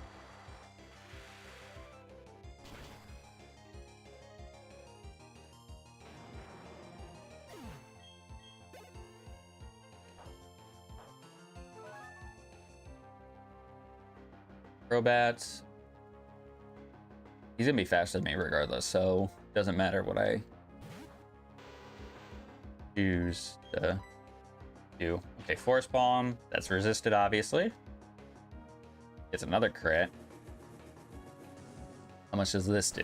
Speaker 3: Robats. He's gonna be faster than me regardless, so doesn't matter what I choose to do. Okay, Force Bomb. That's resisted, obviously. It's another crit. How much does this do?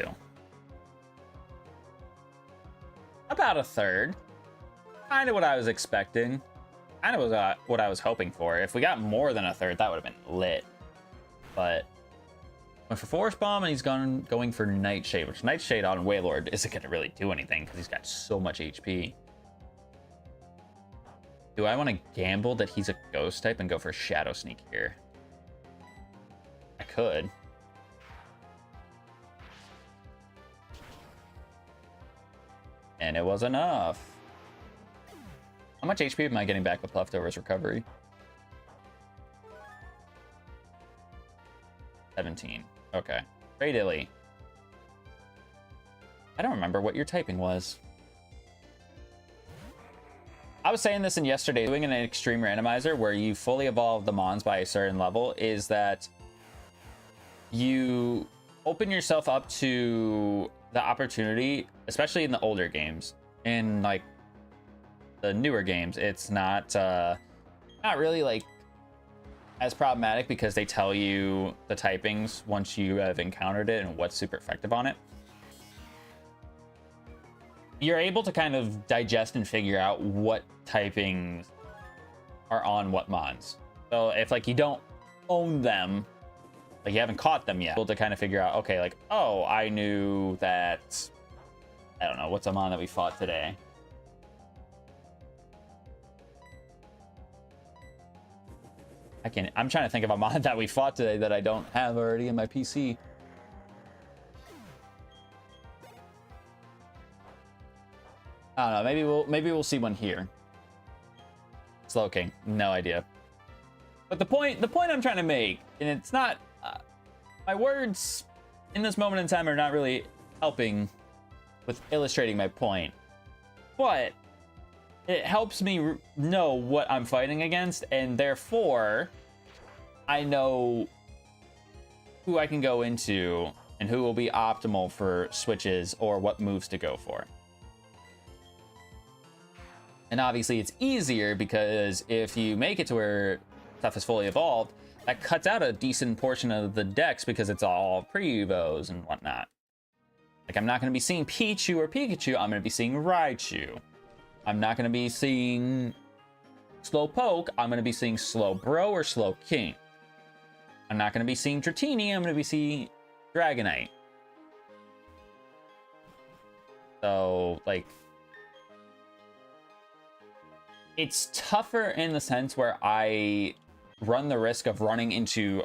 Speaker 3: About a third. Kind of what I was expecting. Kind of was what I was hoping for. If we got more than a third, that would have been lit. But went for Force Bomb, and he's going for Nightshade, which Nightshade on Wailord isn't going to really do anything because he's got so much HP. Do I want to gamble that he's a ghost type and go for Shadow Sneak here? I could. And it was enough. How much HP am I getting back with Leftovers Recovery? 17. Okay. Great, Illy. I don't remember what your typing was. I was saying this in yesterday, doing an extreme randomizer where you fully evolve the mons by a certain level is that you open yourself up to the opportunity, especially in the older games. In like the newer games, it's not really like as problematic because they tell you the typings once you have encountered it and what's super effective on it. You're able to kind of digest and figure out what typings are on what mons. So if like you don't own them, like you haven't caught them yet, able to kind of figure out, okay, like, oh, I knew that, I don't know, what's a mon that we fought today? I'm trying to think of a mod that we fought today that I don't have already in my PC. I don't know, maybe we'll see one here. Slowking, no idea. But the point I'm trying to make, and it's not, my words in this moment in time are not really helping with illustrating my point, but it helps me know what I'm fighting against, and therefore I know who I can go into and who will be optimal for switches or what moves to go for. And obviously it's easier because if you make it to where stuff is fully evolved, that cuts out a decent portion of the decks because it's all pre-evos and whatnot. Like, I'm not going to be seeing Pichu or Pikachu, I'm going to be seeing Raichu. I'm not going to be seeing Slowpoke, I'm going to be seeing Slowbro or Slowking. I'm not going to be seeing Dratini, I'm going to be seeing Dragonite. So, like, it's tougher in the sense where I run the risk of running into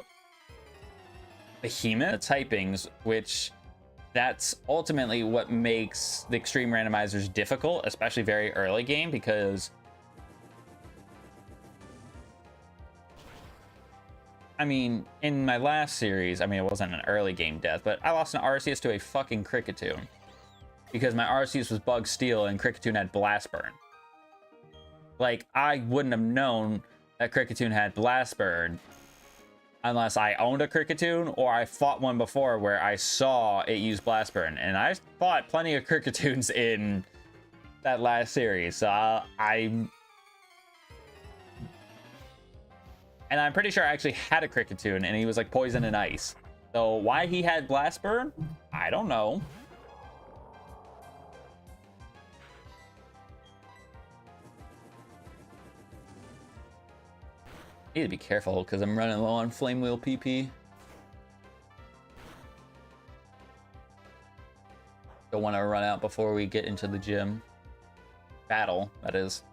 Speaker 3: behemoth typings, which that's ultimately what makes the extreme randomizers difficult, especially very early game, because I mean, in my last series, I mean, it wasn't an early game death, but I lost an Arceus to a fucking Kricketune because my Arceus was Bug Steel and Kricketune had Blast Burn. Like, I wouldn't have known that Kricketune had Blast Burn unless I owned a Kricketune or I fought one before where I saw it use Blast Burn. And I fought plenty of Kricketoons in that last series. So I'm pretty sure I actually had a Kricketune and he was like poison and ice. So why he had Blast Burn, I don't know. I need to be careful because I'm running low on Flame Wheel PP. Don't want to run out before we get into the gym. Battle, that is.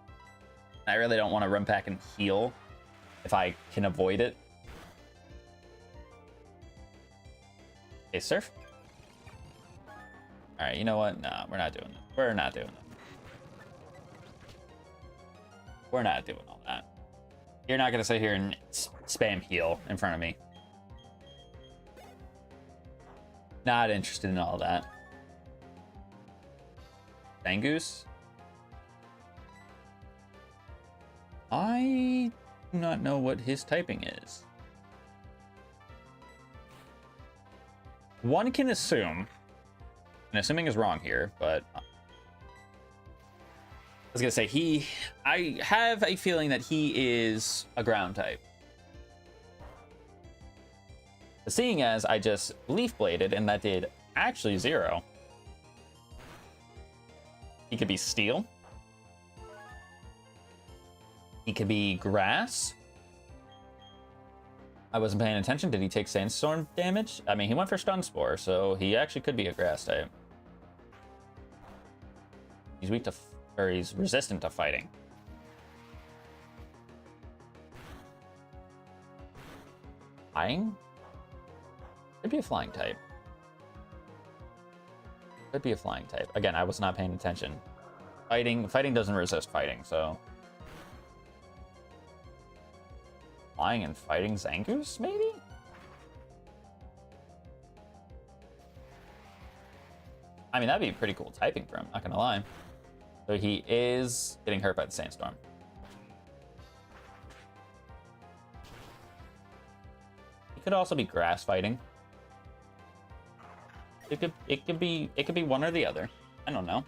Speaker 3: I really don't want to run back and heal if I can avoid it. Okay, surf. All right, you know what? No, we're not doing that. We're not doing that. We're not doing all that. You're not gonna sit here and spam heal in front of me. Not interested in all that. Zangoose? I do not know what his typing is. One can assume, and assuming is wrong here, but I was gonna say I have a feeling that he is a ground type. Seeing as I just leaf bladed and that did actually 0. He could be steel. He could be grass. I wasn't paying attention. Did he take sandstorm damage? I mean, he went for stun spore, so he actually could be a grass type. He's weak to, or he's resistant to fighting. Flying? Could be a flying type. Could be a flying type. Again, I was not paying attention. Fighting doesn't resist fighting, so. Flying and fighting Zangoose, maybe? I mean, that'd be pretty cool typing for him, not gonna lie. So he is getting hurt by the sandstorm. He could also be grass fighting. It could be one or the other. I don't know.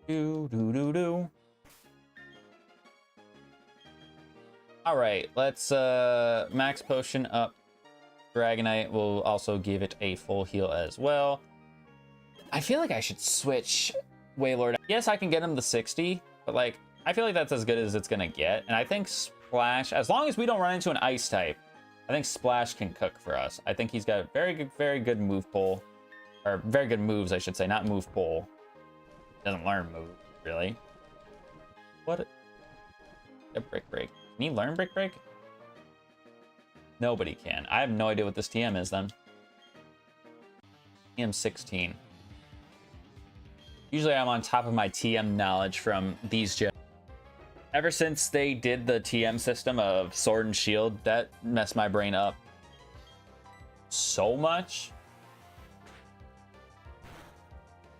Speaker 3: Do. All right, let's max potion up. Dragonite will also give it a full heal as well. I feel like I should switch Wailord. Yes, I can get him the 60, but like I feel like that's as good as it's gonna get. And I think Splash, as long as we don't run into an ice type, I think Splash can cook for us. I think he's got very good move pool, or very good moves, I should say, not move pool. Doesn't learn move really. What? A Brick Break. Can he learn Brick Break? Nobody can. I have no idea what this TM is then. TM 16. Usually I'm on top of my TM knowledge from these gens. Ever since they did the TM system of Sword and Shield, that messed my brain up so much.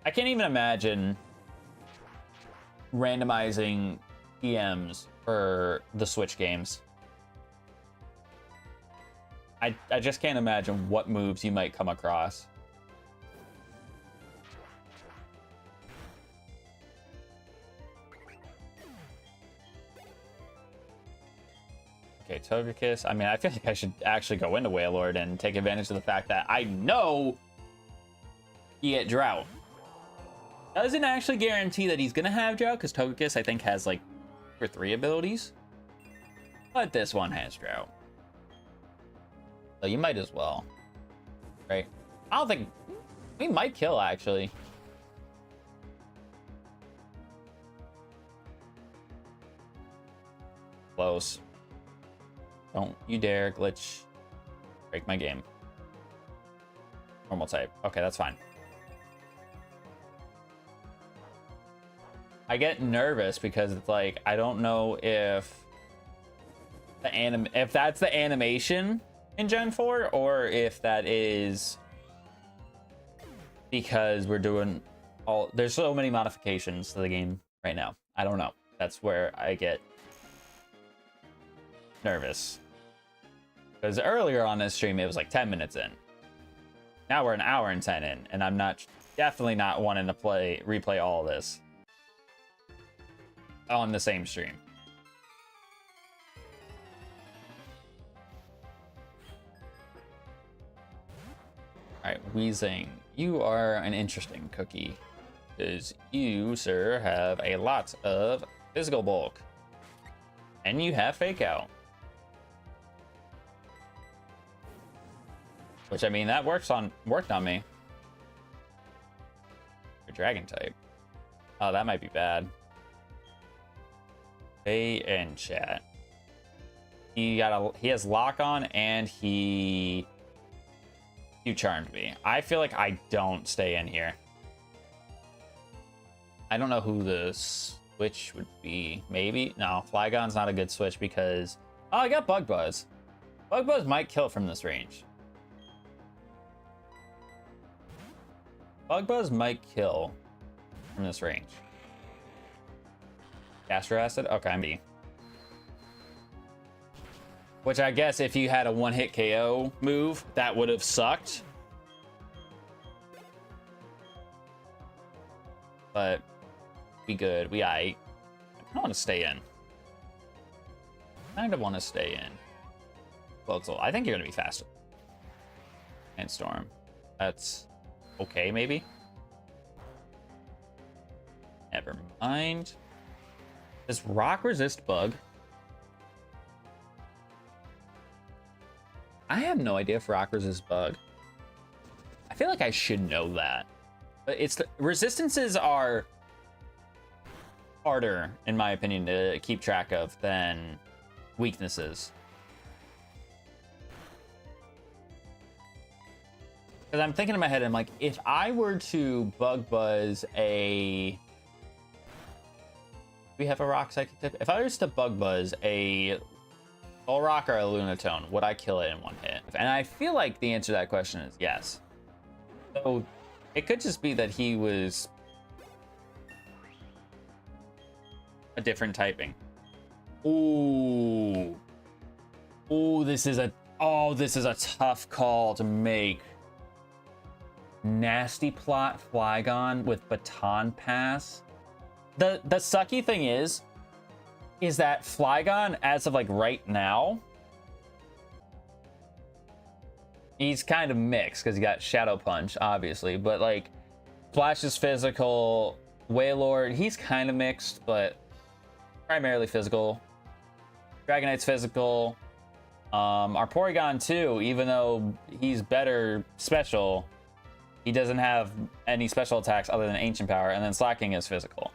Speaker 3: I can't even imagine randomizing TMs for the Switch games. I just can't imagine what moves you might come across. Okay, Togekiss. I mean, I feel like I should actually go into Wailord and take advantage of the fact that I know you get Drought. Doesn't actually guarantee that he's gonna have Drought, because Togekiss, I think, has like 2 or 3 abilities. But this one has Drought. So you might as well. Right? I don't think... We might kill, actually. Close. Don't you dare glitch. Break my game. Normal type. Okay, that's fine. I get nervous because it's like, I don't know if if that's the animation in Gen 4, or if that is because we're doing there's so many modifications to the game right now. I don't know. That's where I get nervous. Because earlier on this stream, it was like 10 minutes in. Now we're an hour and 10 in, and I'm definitely not wanting to replay all of this on the same stream. All right, Weezing, you are an interesting cookie, because you, sir, have a lot of physical bulk, and you have Fake Out. Which, I mean, that worked on me. Your Dragon type. Oh, that might be bad. Stay in, chat. He has lock on and you charmed me. I feel like I don't stay in here. I don't know who the switch would be. Maybe? No, Flygon's not a good switch because... Oh, I got Bug Buzz. Bug Buzz might kill from this range. Bug Buzz might kill from this range. Astro Acid? Okay, I'm B. Which I guess if you had a one-hit KO move, that would have sucked. But we good. We aight. I want to stay in. Kind of want to stay in. Voxel, I think you're going to be faster. And Storm. That's okay, maybe? Never mind. Does Rock resist Bug? I have no idea if Rock resists Bug. I feel like I should know that. But resistances are harder, in my opinion, to keep track of than weaknesses. Because I'm thinking in my head, I'm like, if I were to Bug Buzz a... We have a Rock Psychic tip? If I was to Bug Buzz a Full Rock or a Lunatone, would I kill it in one hit? And I feel like the answer to that question is yes. So it could just be that he was a different typing. Ooh. Ooh, this is a tough call to make. Nasty Plot Flygon with Baton Pass. The sucky thing is that Flygon, as of like right now, he's kind of mixed because he got Shadow Punch, obviously, but like Flash is physical, Wailord, he's kind of mixed, but primarily physical. Dragonite's physical. Our Porygon too, even though he's better special, he doesn't have any special attacks other than Ancient Power, and then Slacking is physical.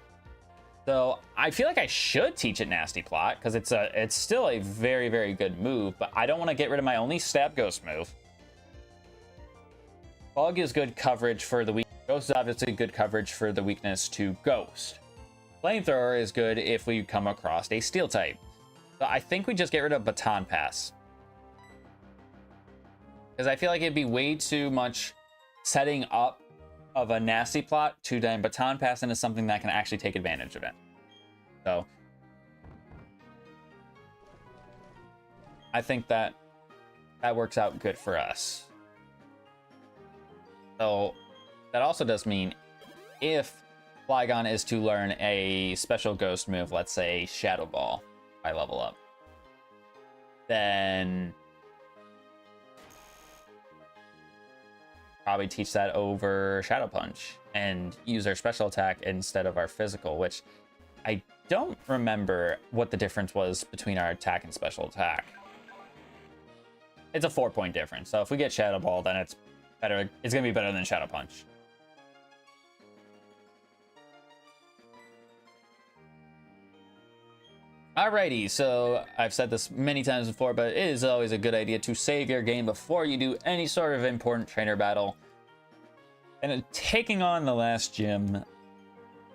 Speaker 3: So I feel like I should teach it Nasty Plot because it's still a very, very good move, but I don't want to get rid of my only Stab Ghost move. Bug is good coverage for the weak. Ghost is obviously good coverage for the weakness to Ghost. Flamethrower is good if we come across a Steel type. So I think we just get rid of Baton Pass. Because I feel like it'd be way too much setting up of a Nasty Plot to then Baton Pass into something that can actually take advantage of it. So I think that works out good for us. So that also does mean if Flygon is to learn a special ghost move, let's say Shadow Ball, by level up, then probably teach that over Shadow Punch and use our special attack instead of our physical, which I don't remember what the difference was between our attack and special attack. It's a 4-point difference. So if we get Shadow Ball, then it's better. It's going to be better than Shadow Punch. Alrighty, so I've said this many times before, but it is always a good idea to save your game before you do any sort of important trainer battle. And taking on the last gym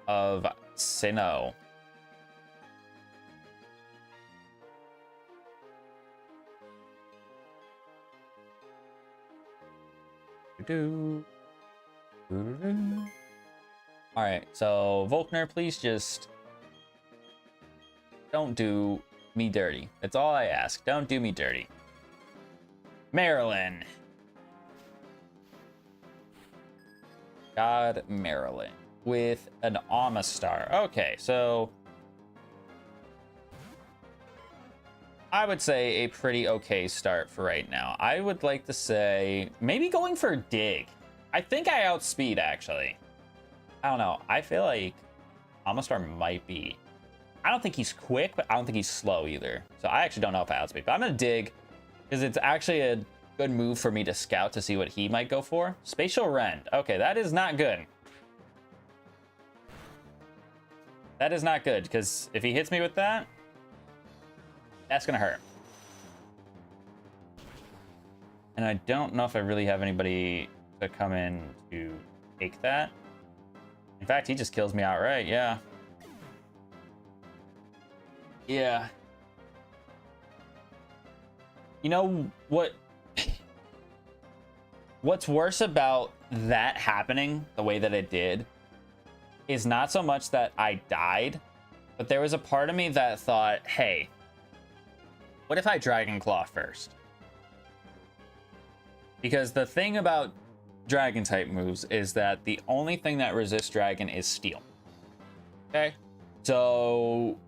Speaker 3: of Sinnoh. Alright, so Volkner, please just don't do me dirty. That's all I ask. Don't do me dirty. Marilyn. God, Marilyn. With an Amistar. Okay, so I would say a pretty okay start for right now. I would like to say maybe going for Dig. I think I outspeed, actually. I don't know. I feel like Amistar might be... I don't think he's quick, but I don't think he's slow either. So I actually don't know if I outspeed, but I'm going to Dig because it's actually a good move for me to scout to see what he might go for. Spatial Rend. Okay, that is not good. That is not good because if he hits me with that, That's gonna hurt. And I don't know if I really have anybody to come in to take that. In fact, he just kills me outright, yeah. Yeah. You know what? What's worse about that happening the way that it did is not so much that I died, but there was a part of me that thought, hey, what if I Dragon Claw first? Because the thing about dragon type moves is that the only thing that resists dragon is steel. Okay? So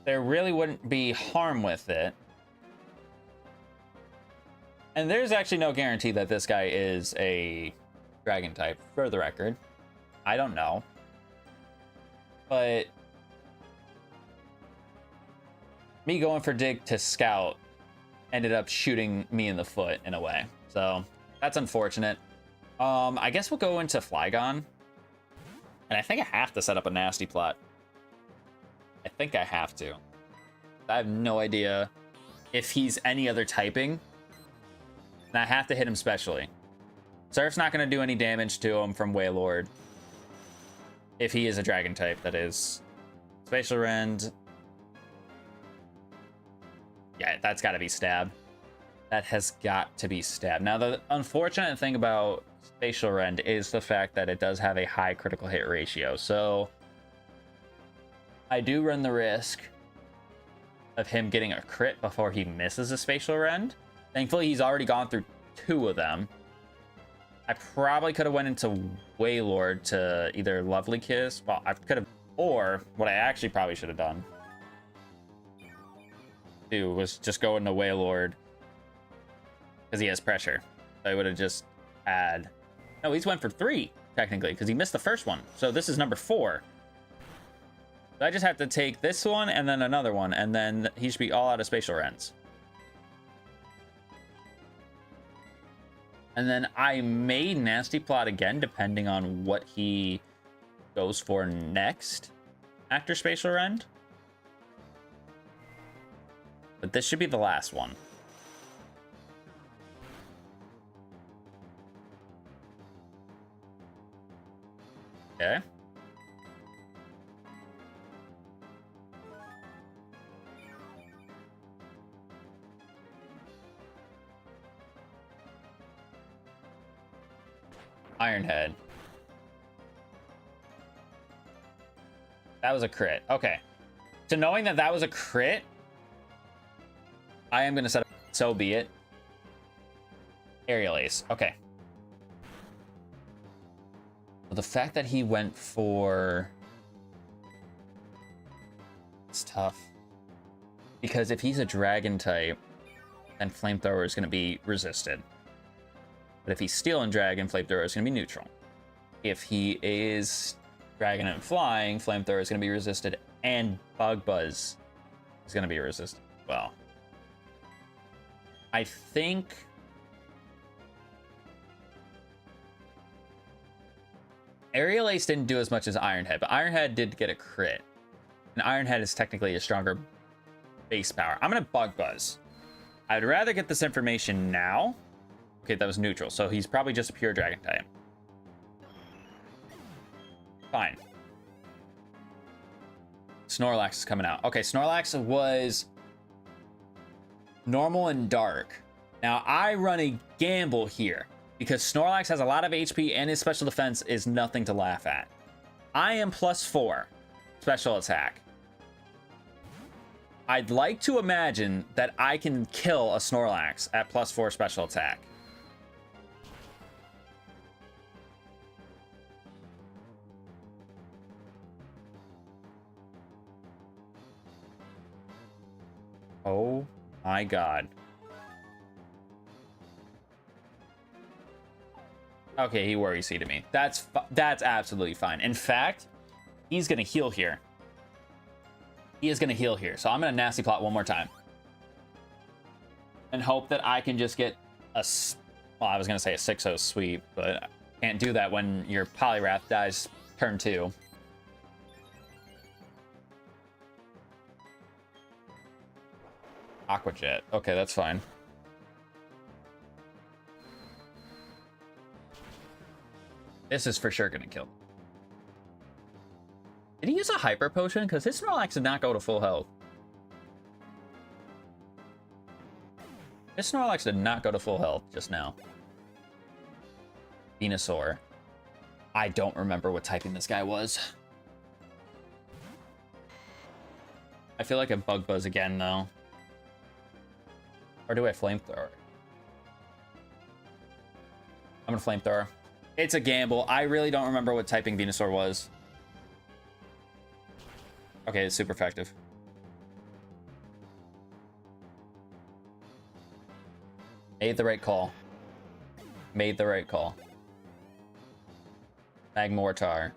Speaker 3: there really wouldn't be harm with it. And there's actually no guarantee that this guy is a dragon type, for the record. I don't know. But me going for dig to scout ended up shooting me in the foot in a way. So that's unfortunate. I guess we'll go into Flygon. And I think I have to set up a nasty plot. I think I have to. I have no idea if he's any other typing. And I have to hit him specially. Surf's not going to do any damage to him from Wailord. If he is a dragon type, that is. Spatial Rend. Yeah, that's got to be stabbed. That has got to be stabbed. Now, the unfortunate thing about Spatial Rend is the fact that it does have a high critical hit ratio. So I do run the risk of him getting a crit before he misses a Spatial Rend. Thankfully, he's already gone through 2 of them. I probably could have went into Wailord to either Lovely Kiss. Well, I could have, or what I actually probably should have done too was just go into Wailord because he has pressure. So I would have just had. No, he's went for 3 technically because he missed the first one. So this is number 4. So I just have to take this one and then another one, and then he should be all out of Spatial Rends. And then I may nasty plot again, depending on what he goes for next after Spatial Rend. But this should be the last one. Okay. Ironhead. That was a crit. Okay. So knowing that that was a crit, I am going to set up, so be it. Aerial Ace. Okay. So the fact that he went for... It's tough. Because if he's a dragon type, then Flamethrower is going to be resisted. But if he's Steel and Dragon, Flamethrower is going to be neutral. If he is Dragon and Flying, Flamethrower is going to be resisted, and Bug Buzz is going to be resisted as well. I think Aerial Ace didn't do as much as Ironhead, but Ironhead did get a crit. And Ironhead is technically a stronger base power. I'm going to Bug Buzz. I'd rather get this information now. Okay, that was neutral, so he's probably just a pure dragon type. Fine. Snorlax is coming out. Okay, Snorlax was normal and dark. Now, I run a gamble here because Snorlax has a lot of HP and his special defense is nothing to laugh at. I am +4 special attack. I'd like to imagine that I can kill a Snorlax at +4 special attack. Oh my god. Okay, he worry seeded me. That's absolutely fine. In fact, he's gonna heal here. He is gonna heal here. So I'm gonna nasty plot one more time. And hope that I can just get a... Well, I was gonna say a 6-0 sweep, but I can't do that when your Poliwrath dies turn 2. Aqua Jet. Okay, that's fine. This is for sure gonna kill. Did he use a hyper potion? Because his Snorlax did not go to full health. His Snorlax did not go to full health just now. Venusaur. I don't remember what typing this guy was. I feel like a Bug Buzz again, though. Or do I Flamethrower? I'm gonna Flamethrower. It's a gamble. I really don't remember what typing Venusaur was. Okay, it's super effective. Made the right call. Made the right call. Magmortar.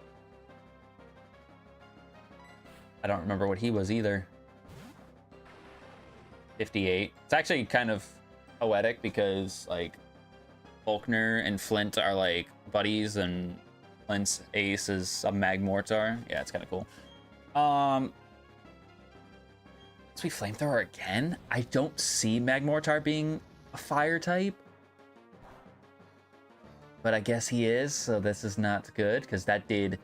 Speaker 3: I don't remember what he was either. 58. It's actually kind of poetic because, like, Faulkner and Flint are, like, buddies, and Flint's ace is a Magmortar. Yeah, it's kind of cool. So we Flamethrower again? I don't see Magmortar being a fire type. But I guess he is, so this is not good, because that did...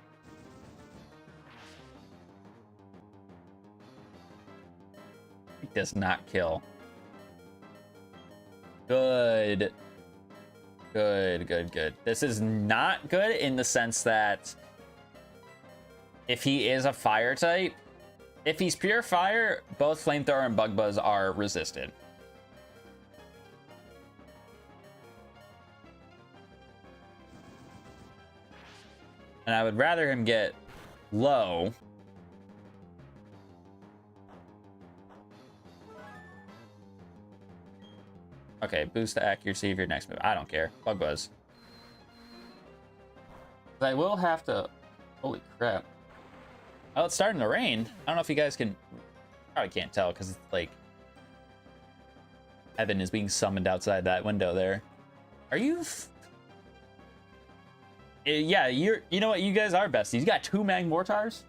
Speaker 3: It does not kill. Good. Good, good, good. This is not good in the sense that if he is a fire type, if he's pure fire, both Flamethrower and Bug Buzz are resisted. And I would rather him get low. Okay, boost the accuracy of your next move. I don't care. Bug Buzz. I will have to... Holy crap. Oh, it's starting to rain. I don't know if you guys can... Probably can't tell because it's like... Evan is being summoned outside that window there. Are you... Yeah, you know what? You guys are besties. You got 2 Magmortars?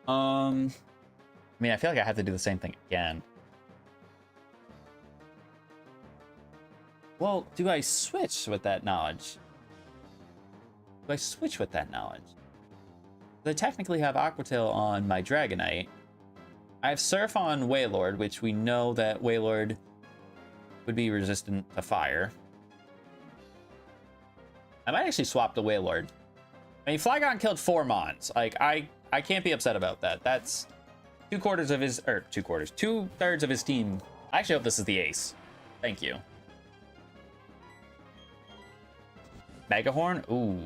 Speaker 3: I mean, I feel like I have to do the same thing again. Well, do I switch with that knowledge? Do I switch with that knowledge? I technically have Aqua Tail on my Dragonite. I have Surf on Wailord, which we know that Wailord would be resistant to fire. I might actually swap to Wailord. I mean, Flygon killed 4 Mons. Like, I can't be upset about that. That's 2/4 of his, or 2/4, 2/3 of his team. I actually hope this is the ace. Thank you. Megahorn? Ooh.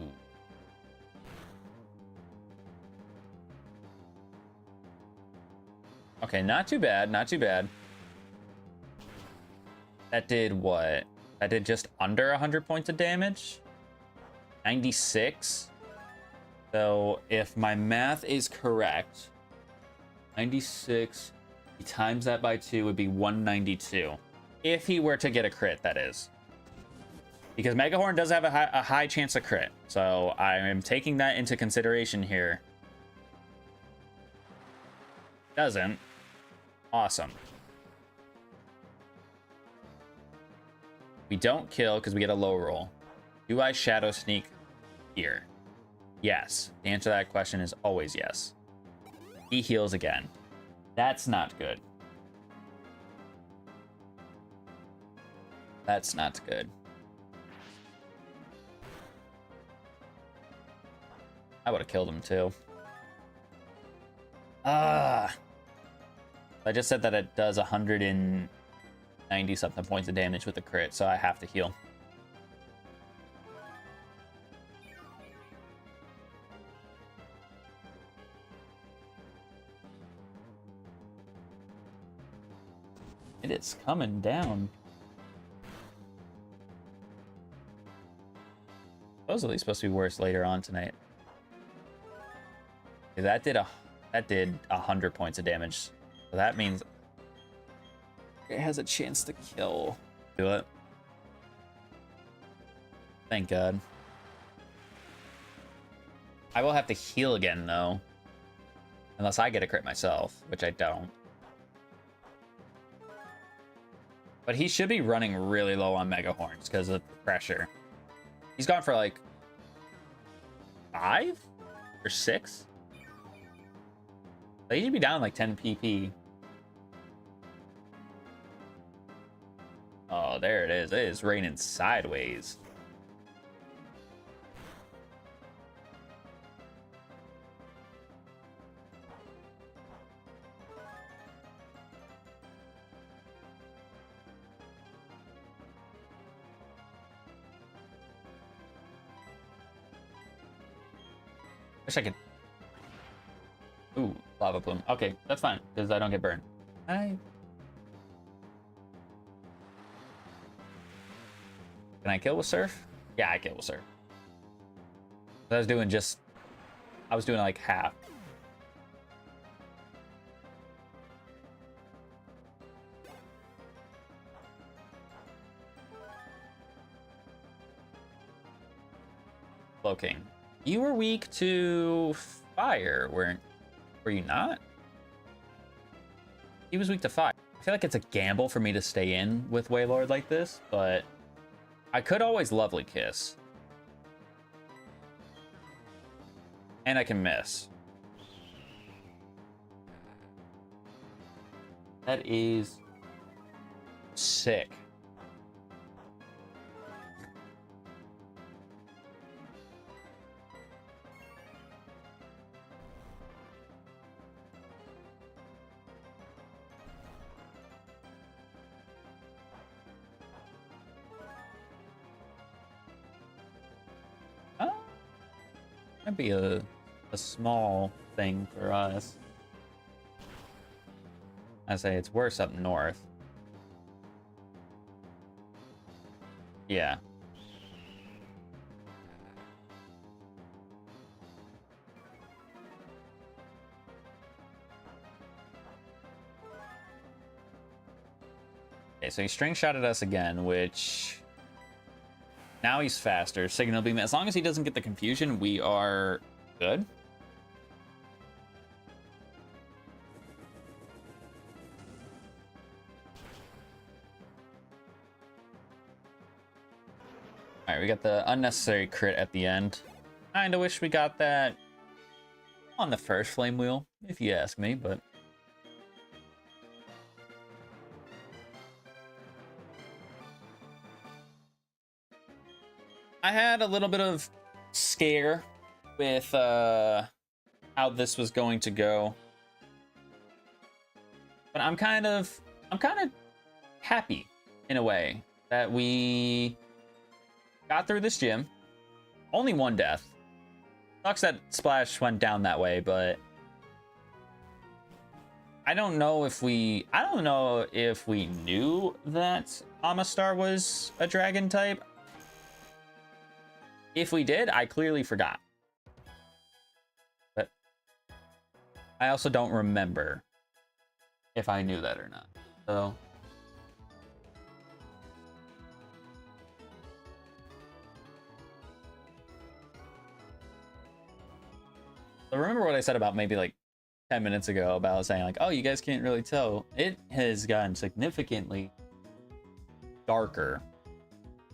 Speaker 3: Okay, not too bad, not too bad. That did what? That did just under 100 points of damage? 96? So if my math is correct, 96 times that by 2 would be 192. If he were to get a crit, that is. Because Megahorn does have a high chance of crit. So I am taking that into consideration here. Doesn't. Awesome. We don't kill because we get a low roll. Do I Shadow Sneak here? Yes. The answer to that question is always yes. He heals again. That's not good. That's not good. I would have killed him too. I just said that it does 190 something points of damage with the crit, so I have to heal. It is coming down. Supposedly supposed to be worse later on tonight. That did 100 points of damage. So that means it has a chance to kill. Do it. Thank God. I will have to heal again though. Unless I get a crit myself, which I don't. But he should be running really low on Mega Horns because of pressure. He's gone for like 5 or 6. They should be down like 10 PP. Oh, there it is. It is raining sideways. Wish I could. Ooh, lava plume. Okay, that's fine because I don't get burned. Can I kill with surf? Yeah, I kill with surf. I was doing like half. Cloaking. You were weak to fire, were you not? He was weak to fire. I feel like it's a gamble for me to stay in with Waylord like this, but I could always Lovely Kiss. And I can miss. That is sick. Might be a small thing for us. I say it's worse up north. Yeah. Okay, so he string shotted us again, which now he's faster. Signal beam. As long as he doesn't get the confusion, we are good. All right, we got the unnecessary crit at the end. Kinda wish we got that on the first flame wheel, if you ask me, but I had a little bit of scare with how this was going to go, but I'm kind of happy in a way that we got through this gym. Only one death. Sucks that Splash went down that way, but I don't know if we knew that Amistar was a dragon type. If we did, I clearly forgot. But I also don't remember if I knew that or not. So remember what I said about maybe like 10 minutes ago about saying like, oh, you guys can't really tell. It has gotten significantly darker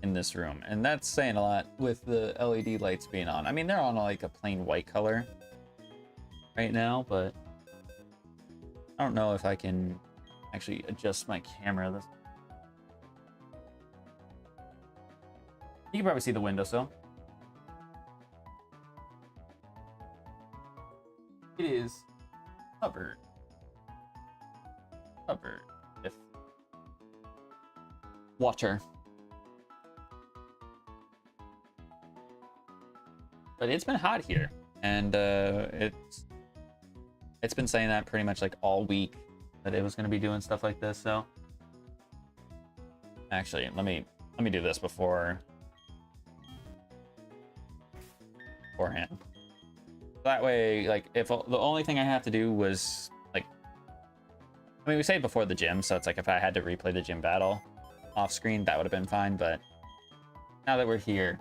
Speaker 3: in this room, and that's saying a lot with the LED lights being on. I mean, they're on like a plain white color right now, but I don't know if I can actually adjust my camera. You can probably see the windowsill. It is covered with water. But it's been hot here, and it's been saying that pretty much like all week that it was going to be doing stuff like this. So actually, let me do this beforehand. That way, like, if the only thing I have to do was like, I mean, we saved before the gym, so it's like if I had to replay the gym battle off screen, that would have been fine. But now that we're here,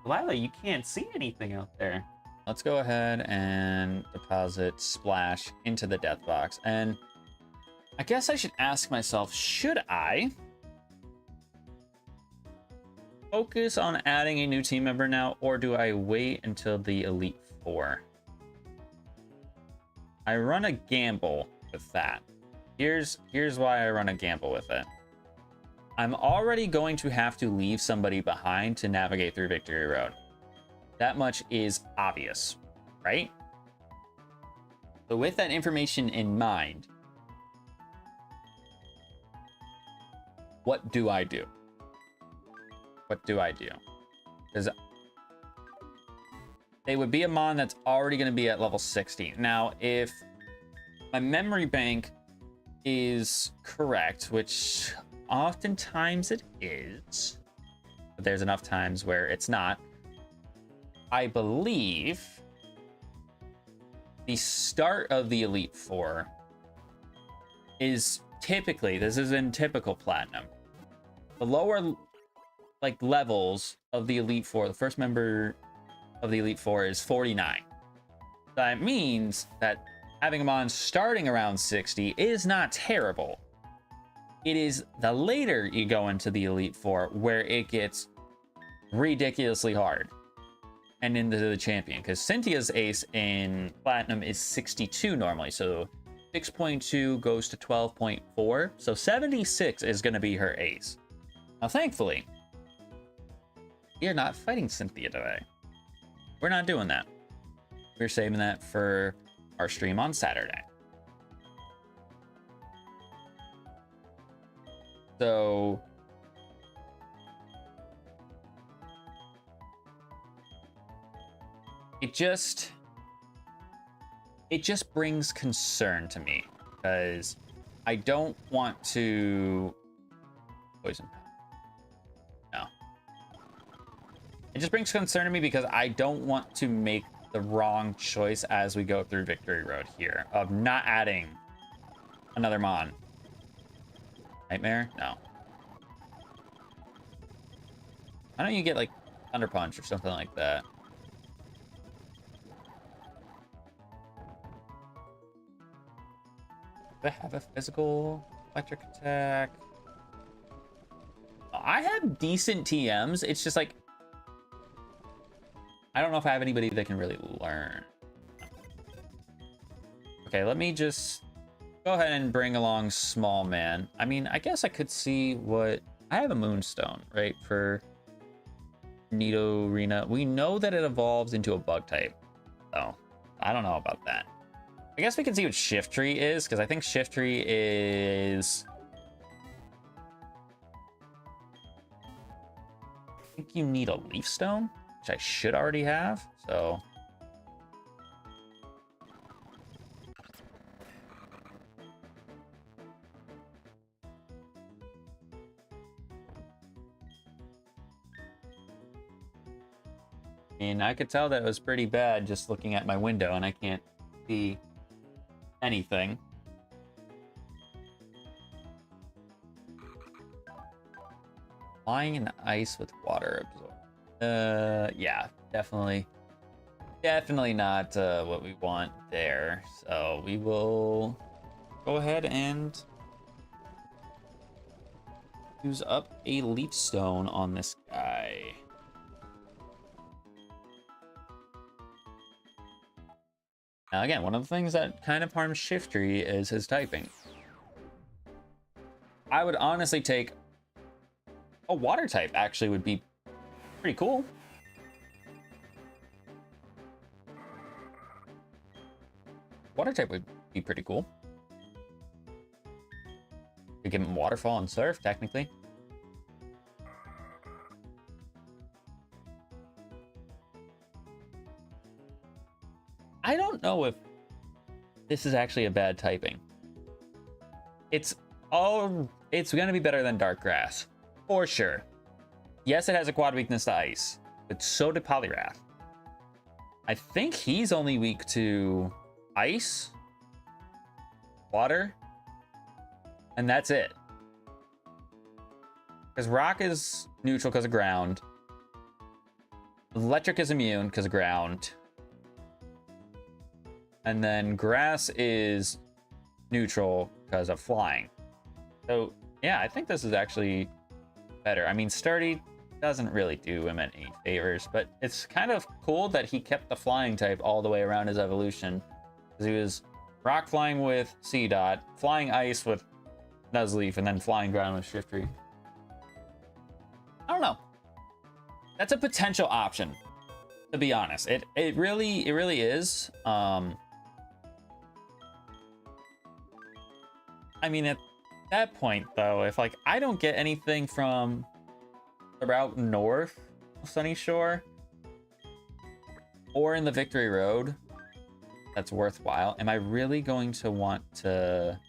Speaker 3: Lila, you can't see anything out there. Let's go ahead and deposit Splash into the death box. And I guess I should ask myself, should I focus on adding a new team member now, or do I wait until the Elite Four? I run a gamble with that. Here's why I run a gamble with it. I'm already going to have to leave somebody behind to navigate through Victory Road. That much is obvious, right? So with that information in mind, what do I do? What do I do? Because they would be a mon that's already going to be at level 60. Now, if my memory bank is correct, which oftentimes it is, but there's enough times where it's not, I believe the start of the Elite Four is typically, this is in typical Platinum, the lower like levels of the Elite Four, the first member of the Elite Four is 49. That means that having them on starting around 60 is not terrible. It is the later you go into the Elite Four where it gets ridiculously hard and into the champion, because Cynthia's ace in Platinum is 62 normally, so 6.2 goes to 12.4, so 76 is going to be her ace. Now thankfully, we are not fighting Cynthia today. We're not doing that. We're saving that for our stream on Saturday. So it just brings concern to me, because I don't want to poison. No. It just brings concern to me because I don't want to make the wrong choice as we go through Victory Road here of not adding another mon. Nightmare? No. Why don't you get like Thunder Punch or something like that? Do I have a physical electric attack? I have decent TMs. It's just like, I don't know if I have anybody that can really learn. Okay, let me just go ahead and bring along Small Man. I mean, I guess I could see what... I have a Moonstone, right, for Nidorina. We know that it evolves into a bug type, so I don't know about that. I guess we can see what Shift Tree is, because I think Shift Tree is... I think you need a Leaf Stone, which I should already have, so... And I could tell that it was pretty bad just looking at my window, and I can't see anything. Flying in ice with water absorb. Yeah, definitely not what we want there. So we will go ahead and use up a leaf stone on this guy. Now again, one of the things that kind of harms Shift Tree is his typing. I would honestly take a water type, actually would be pretty cool. Water type would be pretty cool. Could give him Waterfall and Surf, technically. I don't know if this is actually a bad typing. It's gonna be better than Dark Grass, for sure. Yes, it has a quad weakness to ice, but so did Poliwrath. I think he's only weak to ice, water, and that's it. Because rock is neutral because of ground. Electric is immune because of ground. And then grass is neutral because of flying. So yeah, I think this is actually better. I mean, sturdy doesn't really do him any favors, but it's kind of cool that he kept the flying type all the way around his evolution, because he was rock flying with C dot, flying ice with Nuzleaf, and then flying ground with Shiftry. I don't know. That's a potential option, to be honest. It really is. I mean, at that point though, if like I don't get anything from the route north of Sunny Shore or in the Victory Road that's worthwhile, am I really going to want to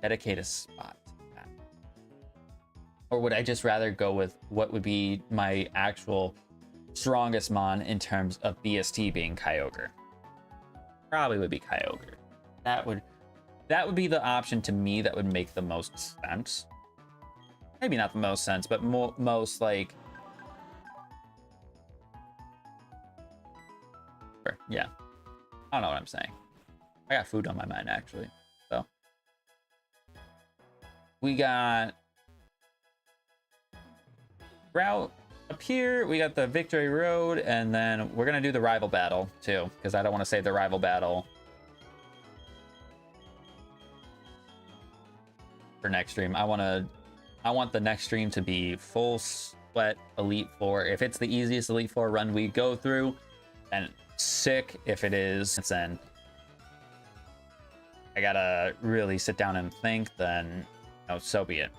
Speaker 3: dedicate a spot to that? Or would I just rather go with what would be my actual strongest mon in terms of BST being Kyogre? Probably would be Kyogre. That would be the option to me that would make the most sense. Maybe not the most sense, but most like... Yeah. I don't know what I'm saying. I got food on my mind, actually. So. We got... route up here. We got the Victory Road, and then we're going to do the rival battle, too, because I don't want to save the rival battle for next stream. I want the next stream to be full sweat Elite Four. If it's the easiest Elite Four run we go through, then sick. If it is, then I gotta really sit down and think, then so be it.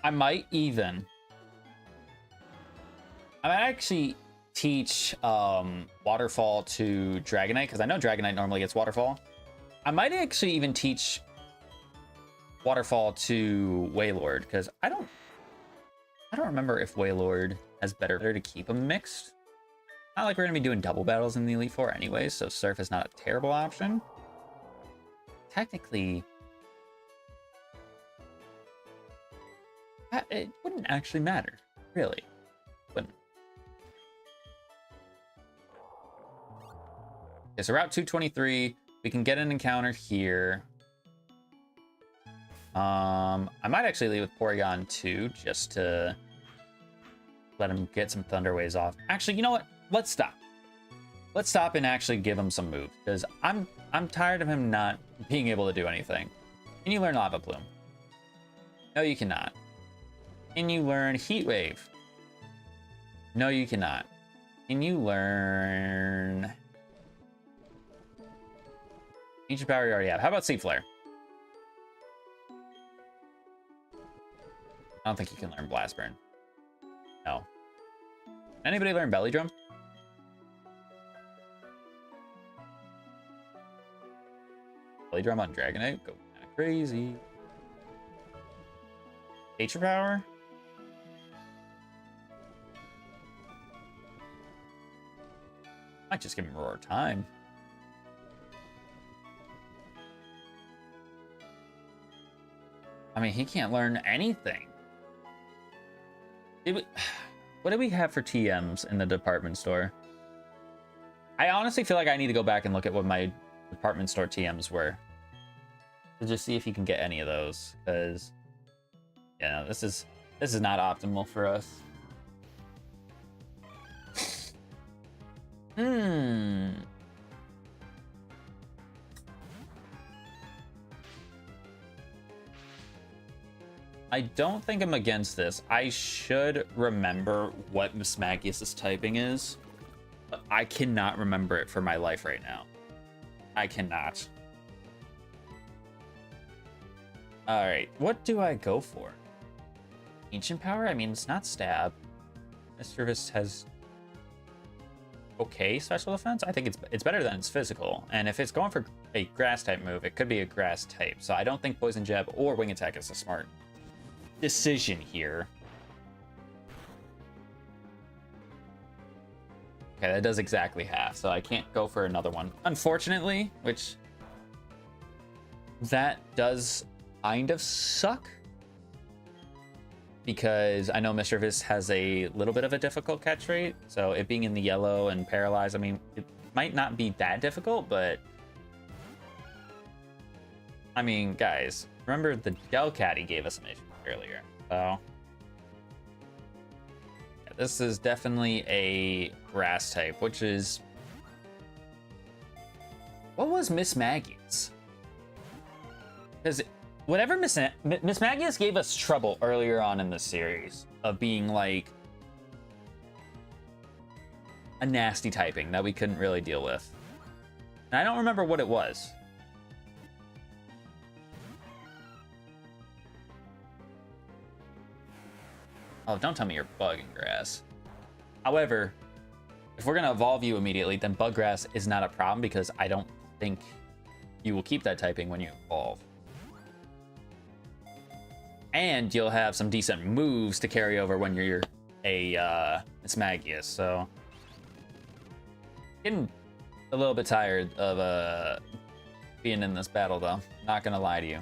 Speaker 3: I might actually teach Waterfall to Dragonite, because I know Dragonite normally gets Waterfall. I might actually even teach Waterfall to Wailord, because I don't remember if Wailord has better to keep them mixed. Not like we're gonna be doing double battles in the Elite Four anyways, so Surf is not a terrible option. Technically, it wouldn't actually matter, really. Wouldn't. Okay, so Route 223, we can get an encounter here. I might actually leave with Porygon too, just to let him get some Thunder Waves off. Actually, you know what? Let's stop. Let's stop and actually give him some moves, because I'm tired of him not being able to do anything. Can you learn Lava Plume? No, you cannot. Can you learn Heat Wave? No, you cannot. Can you learn... Ancient Power you already have. How about Sea Flare? I don't think you can learn Blast Burn. No. Anybody learn Belly Drum? Belly Drum on Dragonite? Go kind of crazy. Nature Power? Might just give him Roar Time. I mean, he can't learn anything. What do we have for TMs in the department store? I honestly feel like I need to go back and look at what my department store TMs were, to just see if you can get any of those, because yeah, this is not optimal for us. I don't think I'm against this. I should remember what Miss Magius's typing is, but I cannot remember it for my life right now. I cannot. All right, what do I go for? Ancient Power? I mean, it's not Stab. Mischievous has okay special defense. I think it's better than its physical. And if it's going for a grass type move, it could be a grass type. So I don't think Poison Jab or Wing Attack is a smart decision here. Okay, that does exactly half, so I can't go for another one, unfortunately, which that does kind of suck, because I know Mischievous has a little bit of a difficult catch rate, so it being in the yellow and paralyzed, I mean, it might not be that difficult, but I mean, guys, remember the Delcat gave us some issues earlier. So yeah, this is definitely a grass type, which is... What was Miss Maggie's? Because whatever Miss Maggie's gave us trouble earlier on in the series of being like a nasty typing that we couldn't really deal with. And I don't remember what it was. Oh, don't tell me you're bugging grass. However, if we're gonna evolve you immediately, then bug grass is not a problem because I don't think you will keep that typing when you evolve. And you'll have some decent moves to carry over when you're a Mismagius, so... Getting a little bit tired of being in this battle, though. Not gonna lie to you.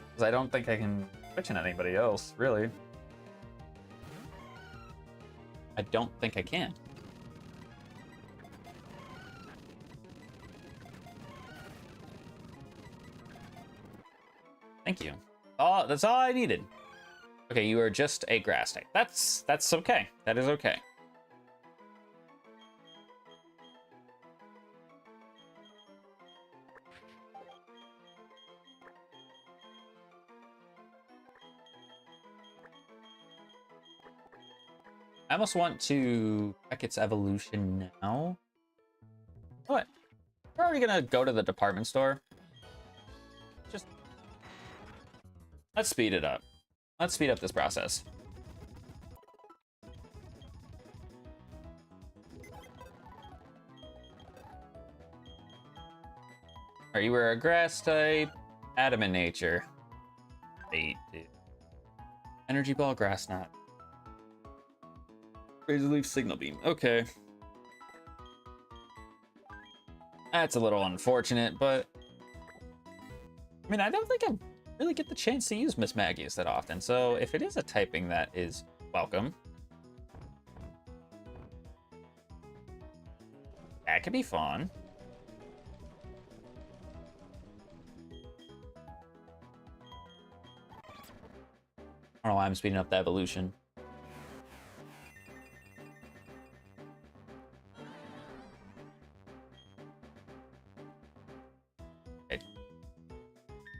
Speaker 3: Because I don't think I can switch in anybody else, really. I don't think I can. Thank you. Oh, that's all I needed. Okay, you are just a grass type. That's okay. That is okay. I almost want to check its evolution now. What? We're already gonna go to the department store. Just let's speed it up. Let's speed up this process. Alright, you were a grass type, adamant nature. 8, dude. Energy ball, grass knot. Razor leaf, signal beam. Okay. That's a little unfortunate, but I mean, I don't think I really get the chance to use Miss Maggie's that often, so if it is a typing that is welcome, that could be fun. I don't know why I'm speeding up the evolution.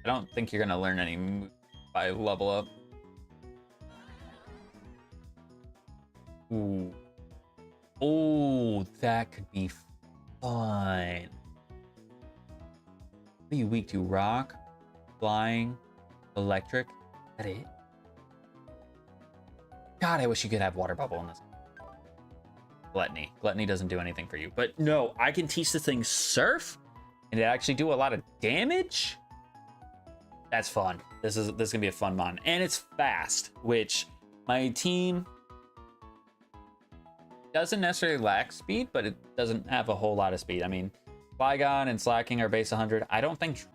Speaker 3: I don't think you're gonna learn any moves by level up. Ooh. Oh, that could be fun. What are you weak to? Rock, flying, electric? Is that it? God, I wish you could have water bubble in this. Gluttony. Gluttony doesn't do anything for you. But no, I can teach this thing surf and it actually do a lot of damage. That's fun. This is gonna be a fun mon. And it's fast, which my team doesn't necessarily lack speed, but it doesn't have a whole lot of speed. I mean, Flygon and Slacking are base 100. I don't think...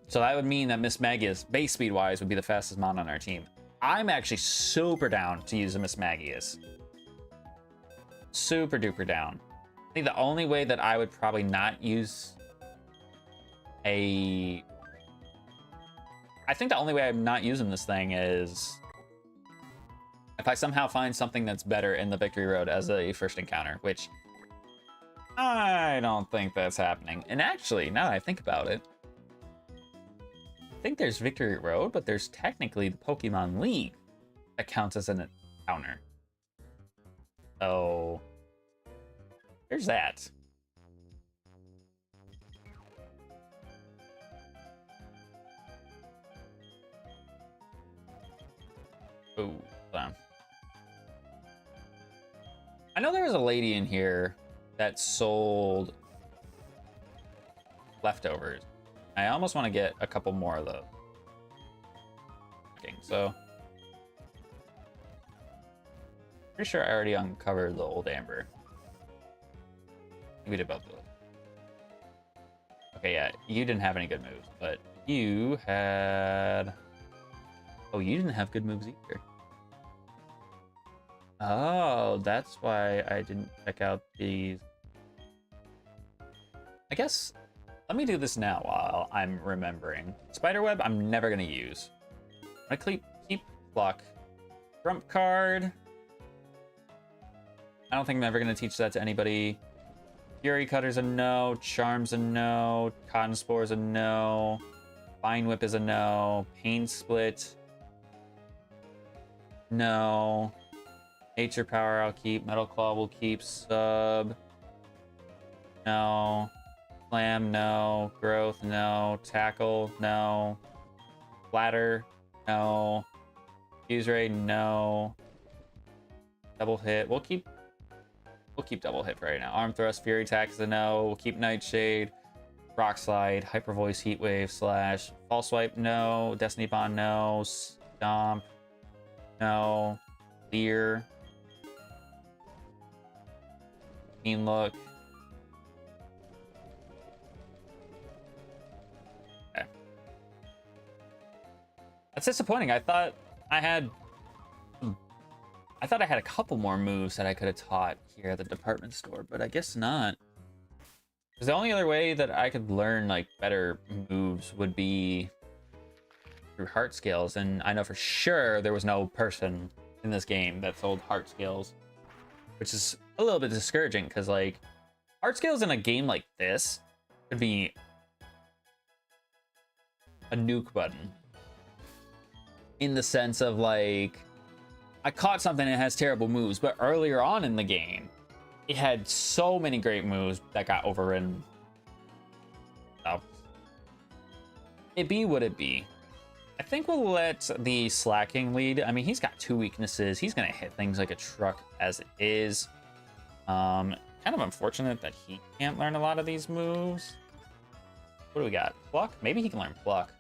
Speaker 3: So that would mean that Miss Magius, base speed-wise, would be the fastest mon on our team. I'm actually super down to use a Miss Magius. Super duper down. I think the only way that I would probably not use a... I think the only way I'm not using this thing is if I somehow find something that's better in the Victory Road as a first encounter, which I don't think that's happening. And actually, now that I think about it, I think there's Victory Road, but there's technically the Pokemon League that counts as an encounter. So there's that. Oh, hold on. I know there was a lady in here that sold leftovers. I almost want to get a couple more of those. So, pretty sure I already uncovered the old amber. We did both of those. Okay, yeah, you didn't have any good moves, but you had... Oh, you didn't have good moves either. Oh, that's why I didn't check out these. I guess Let me do this now while I'm remembering. Spiderweb, I'm never gonna use. I'm gonna keep Pluck. Trump card. I don't think I'm ever gonna teach that to anybody. Fury Cutter's a no. Charm's a no. Cotton Spore's a no. Vine Whip is a no. Pain Split. No. Nature Power I'll keep. Metal Claw will keep. Sub. No. Slam, no. Growth, no. Tackle, no. Flatter, no. Fuse Ray, no. Double Hit. We'll keep Double Hit for right now. Arm Thrust, Fury Attack is a no. We'll keep Nightshade. Rock Slide, Hyper Voice, Heat Wave, Slash. False Swipe, no. Destiny Bond, no. Stomp, no. Leer. Mean Look. Okay. That's disappointing. I thought I had a couple more moves that I could have taught here at the department store, but I guess not. Because the only other way that I could learn like better moves would be through heart scales, and I know for sure there was no person in this game that sold heart scales, which is a little bit discouraging because like heart scales in a game like this could be a nuke button in the sense of like I caught something that has terrible moves, but earlier on in the game it had so many great moves that got overridden. So it be what it be. I think we'll let the Slacking lead. I mean, he's got 2 weaknesses. He's gonna hit things like a truck as it is. Kind of unfortunate that he can't learn a lot of these moves. What do we got? Pluck? Maybe he can learn Pluck.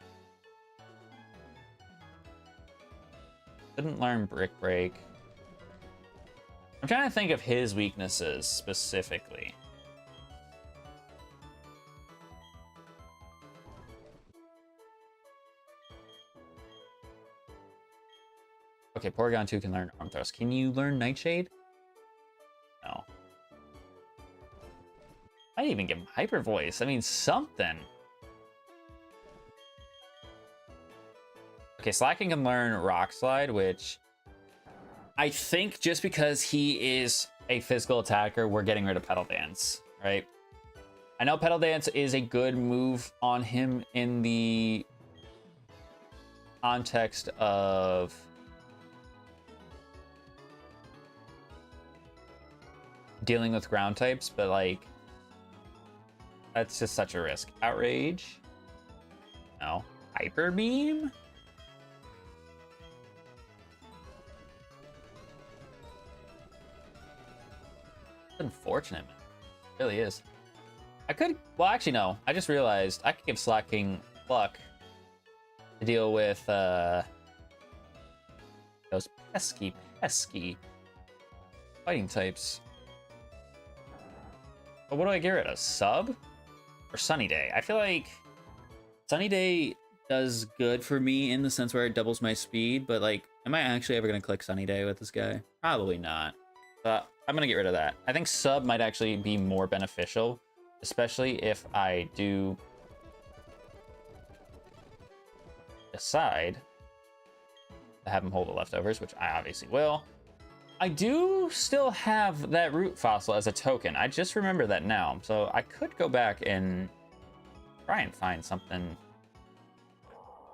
Speaker 3: Couldn't learn Brick Break. I'm trying to think of his weaknesses specifically. Okay, Porygon 2 can learn Arm Thrust. Can you learn Nightshade? No. Might even give him Hyper Voice. I mean, something. Okay, Slacking can learn Rock Slide, which I think just because he is a physical attacker, we're getting rid of Pedal Dance, right? I know Pedal Dance is a good move on him in the context of dealing with ground types, but like that's just such a risk. Outrage? No. Hyper Beam? Unfortunate, man. It really is. I could, well, actually, no. I just realized I could give Slacking Pluck to deal with those pesky fighting types. But what do I get rid of? Sub or Sunny Day? I feel like Sunny Day does good for me in the sense where it doubles my speed, but like, am I actually ever gonna click Sunny Day with this guy? Probably not. But I'm gonna get rid of that. I think Sub might actually be more beneficial, especially if I do decide to have him hold the leftovers, which I obviously will. I do still have that root fossil as a token. I just remember that now. So I could go back and try and find something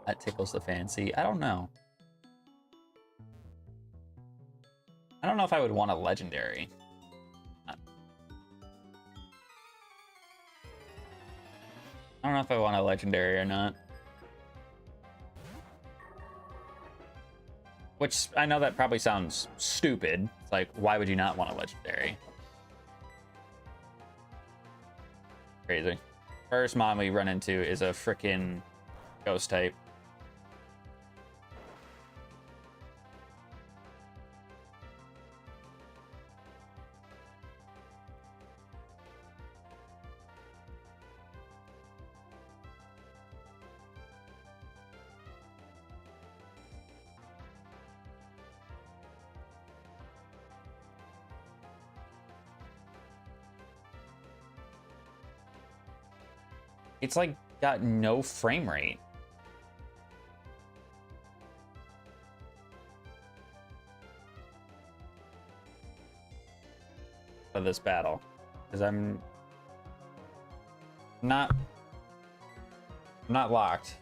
Speaker 3: that tickles the fancy. I don't know. I don't know if I would want a legendary. I don't know if I want a legendary or not. Which, I know that probably sounds stupid. It's like, why would you not want a legendary? Crazy. First mon we run into is a frickin' ghost type. it's like got no frame rate. For this battle, because I'm not locked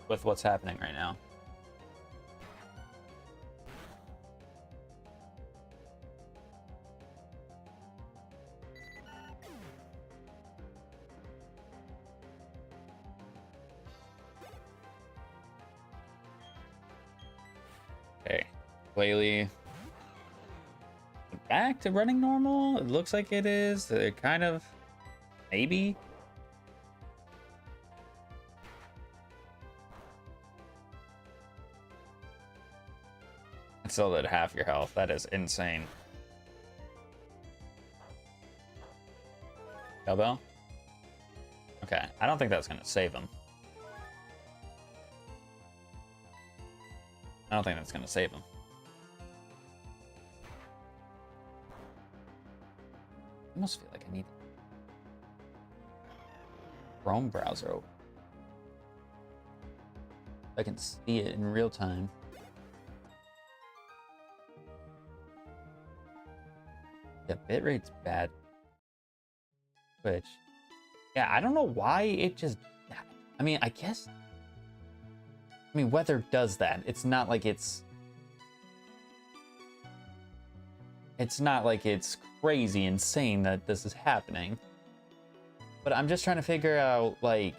Speaker 3: with what's happening right now. Okay, Whaley. Back to running normal? It looks like it is. Kind of. Maybe. It's still at half your health. That is insane. Cowbell? Okay, I don't think that's gonna save him. I don't think that's gonna save him. I almost feel like I need Chrome browser open. I can see it in real time. Yeah, bitrate's bad. Twitch. Yeah, I don't know why it just... I mean, I guess... I mean, weather does that. It's not like it's... It's not like it's crazy insane that this is happening. But I'm just trying to figure out, like...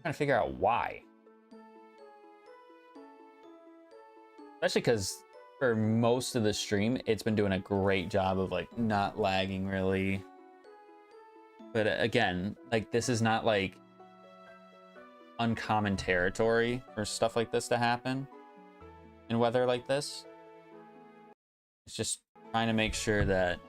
Speaker 3: Trying to figure out why. Especially because for most of the stream, it's been doing a great job of, like, not lagging, really. But again, like, this is not, like, uncommon territory for stuff like this to happen in weather like this. It's just trying to make sure that...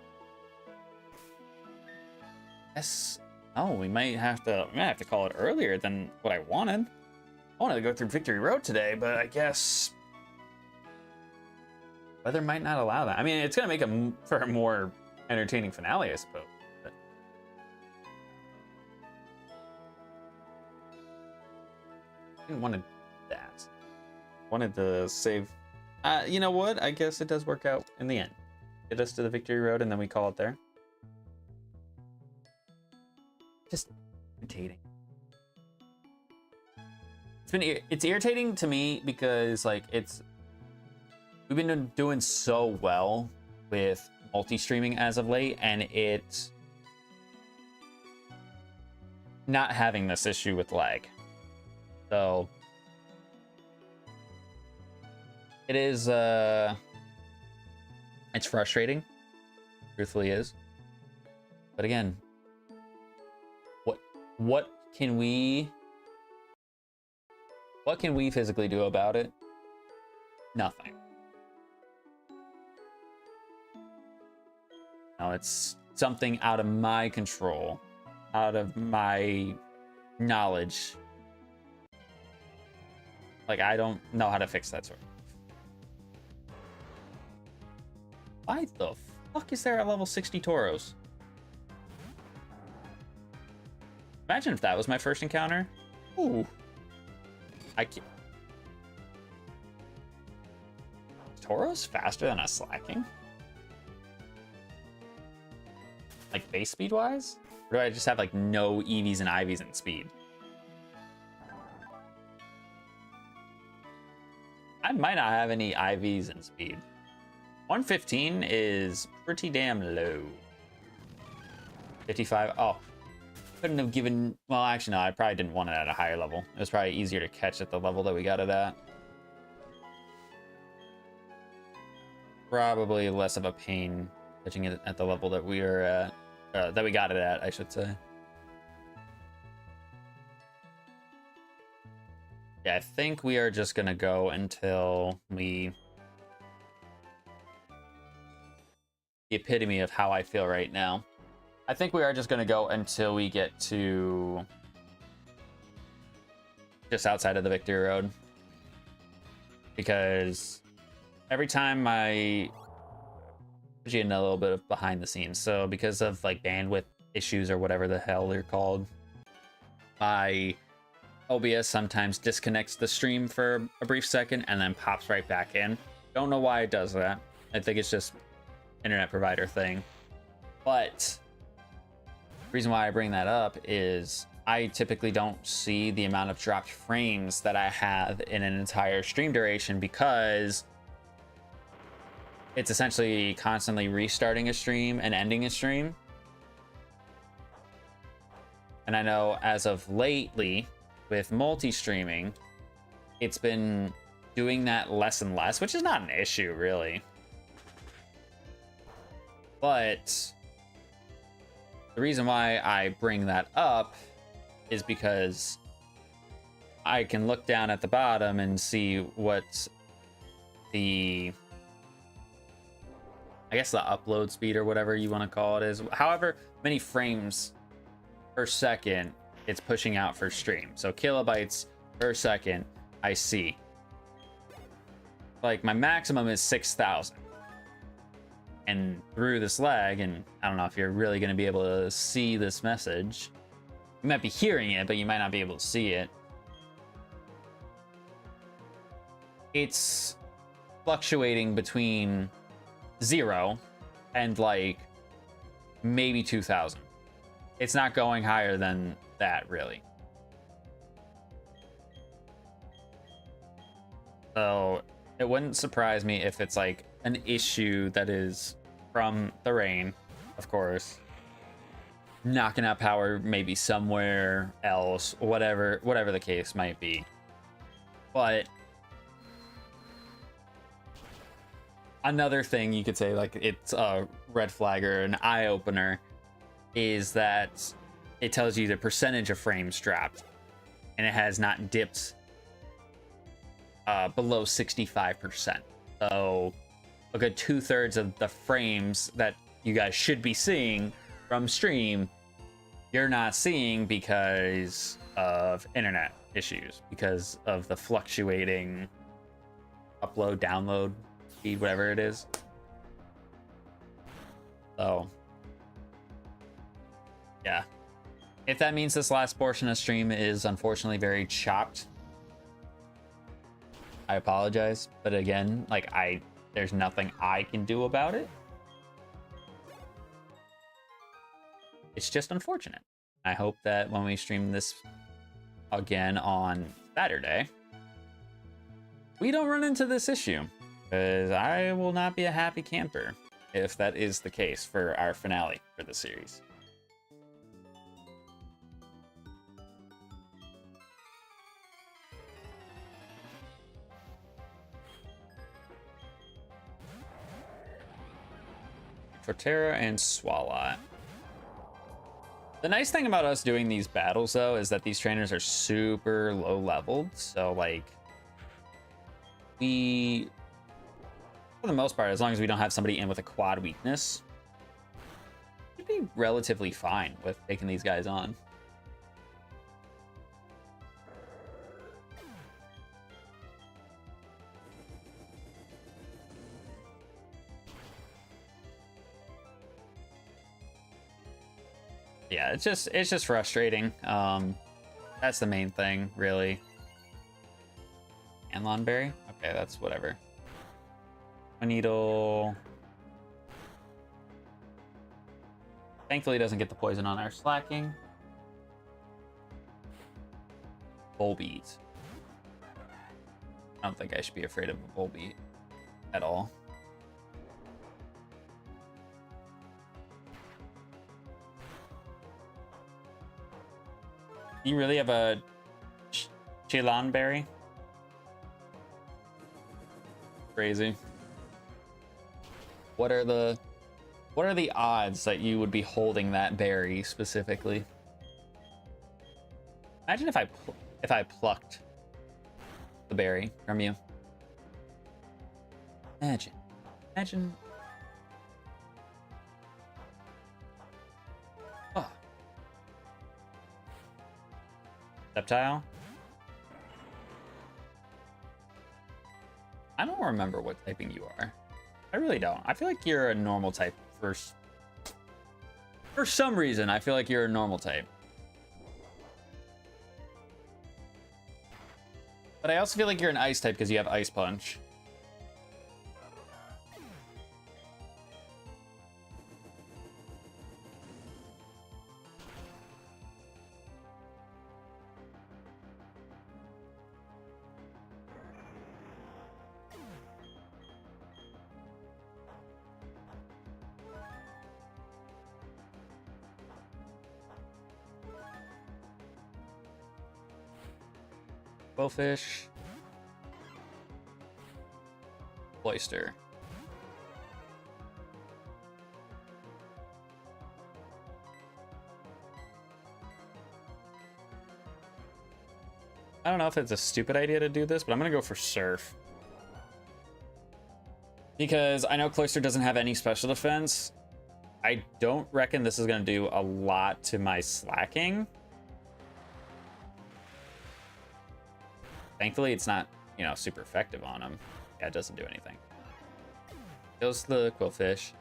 Speaker 3: Yes. Oh, we might have to call it earlier than what I wanted. I wanted to go through Victory Road today, but I guess weather might not allow that. I mean, it's gonna make for a more entertaining finale, I suppose. But... I didn't want to do that. Wanted to save. You know what? I guess it does work out in the end. Get us to the Victory Road, and then we call it there. Just irritating. It's irritating to me because, like, we've been doing so well with multi-streaming as of late, and it's not having this issue with lag. So it is it's frustrating, truthfully is. But again, what can we physically do about it? Nothing. No, it's something out of my control, out of my knowledge. Like, I don't know how to fix that sort of stuff. Why the fuck is there a level 60 Tauros? Imagine if that was my first encounter. Ooh. I can't. Tauros faster than a slacking? Like base speed wise? Or do I just have like no EVs and IVs in speed? I might not have any IVs in speed. 115 is pretty damn low. 55. Oh. Couldn't have given... Well, actually, no. I probably didn't want it at a higher level. It was probably easier to catch at the level that we got it at. Probably less of a pain catching it at the level that we are at. That we got it at, I should say. Yeah, I think we are just going to go until we... The epitome of how I feel right now. I think we are just going to go until we get to just outside of the Victory Road. Because every time I gives you a little bit of behind the scenes. So because of like bandwidth issues or whatever the hell they're called, my OBS sometimes disconnects the stream for a brief second and then pops right back in. Don't know why it does that. I think it's just internet provider thing. But the reason why I bring that up is I typically don't see the amount of dropped frames that I have in an entire stream duration because it's essentially constantly restarting a stream and ending a stream. And I know as of lately with multi-streaming, it's been doing that less and less, which is not an issue really. But the reason why I bring that up is because I can look down at the bottom and see what the, I guess the upload speed or whatever you want to call it is. However many frames per second it's pushing out for stream. So kilobytes per second I see. Like my maximum is 6,000. And through this lag, and I don't know if you're really going to be able to see this message. You might be hearing it, but you might not be able to see it. It's fluctuating between 0 and like maybe 2,000. It's not going higher than that, really. So it wouldn't surprise me if it's like an issue that is from the rain, of course, knocking out power maybe somewhere else, whatever the case might be. But another thing you could say, like it's a red flag or an eye opener, is that it tells you the percentage of frames dropped, and it has not dipped below 65%. So a good 2/3 of the frames that you guys should be seeing from stream, you're not seeing because of internet issues, because of the fluctuating upload, download speed, whatever it is. So yeah, if that means this last portion of stream is unfortunately very chopped, I apologize. But again, like there's nothing I can do about it. It's just unfortunate. I hope that when we stream this again on Saturday, we don't run into this issue, because I will not be a happy camper if that is the case for our finale for the series. Forterra and Swalot. The nice thing about us doing these battles, though, is that these trainers are super low leveled. So, like, we, for the most part, as long as we don't have somebody in with a quad weakness, we'd be relatively fine with taking these guys on. Yeah, it's just frustrating. That's the main thing, really. Anlon berry? Okay, that's whatever. A needle. Thankfully, it doesn't get the poison on our slacking. Volbeat. I don't think I should be afraid of a Volbeat at all. You really have a Chilan berry? Crazy. What are the odds that you would be holding that berry specifically? Imagine if I plucked the berry from you. Imagine. Oh. Reptile? I don't remember what typing you are. I really don't. I feel like you're a normal type for some reason. I feel like you're a normal type. But I also feel like you're an ice type because you have Ice Punch. Quillfish. Cloyster. I don't know if it's a stupid idea to do this, but I'm gonna go for Surf. Because I know Cloyster doesn't have any special defense. I don't reckon this is gonna do a lot to my slacking. Thankfully, it's not, you know, super effective on him. Yeah, it doesn't do anything. Kills the Quillfish.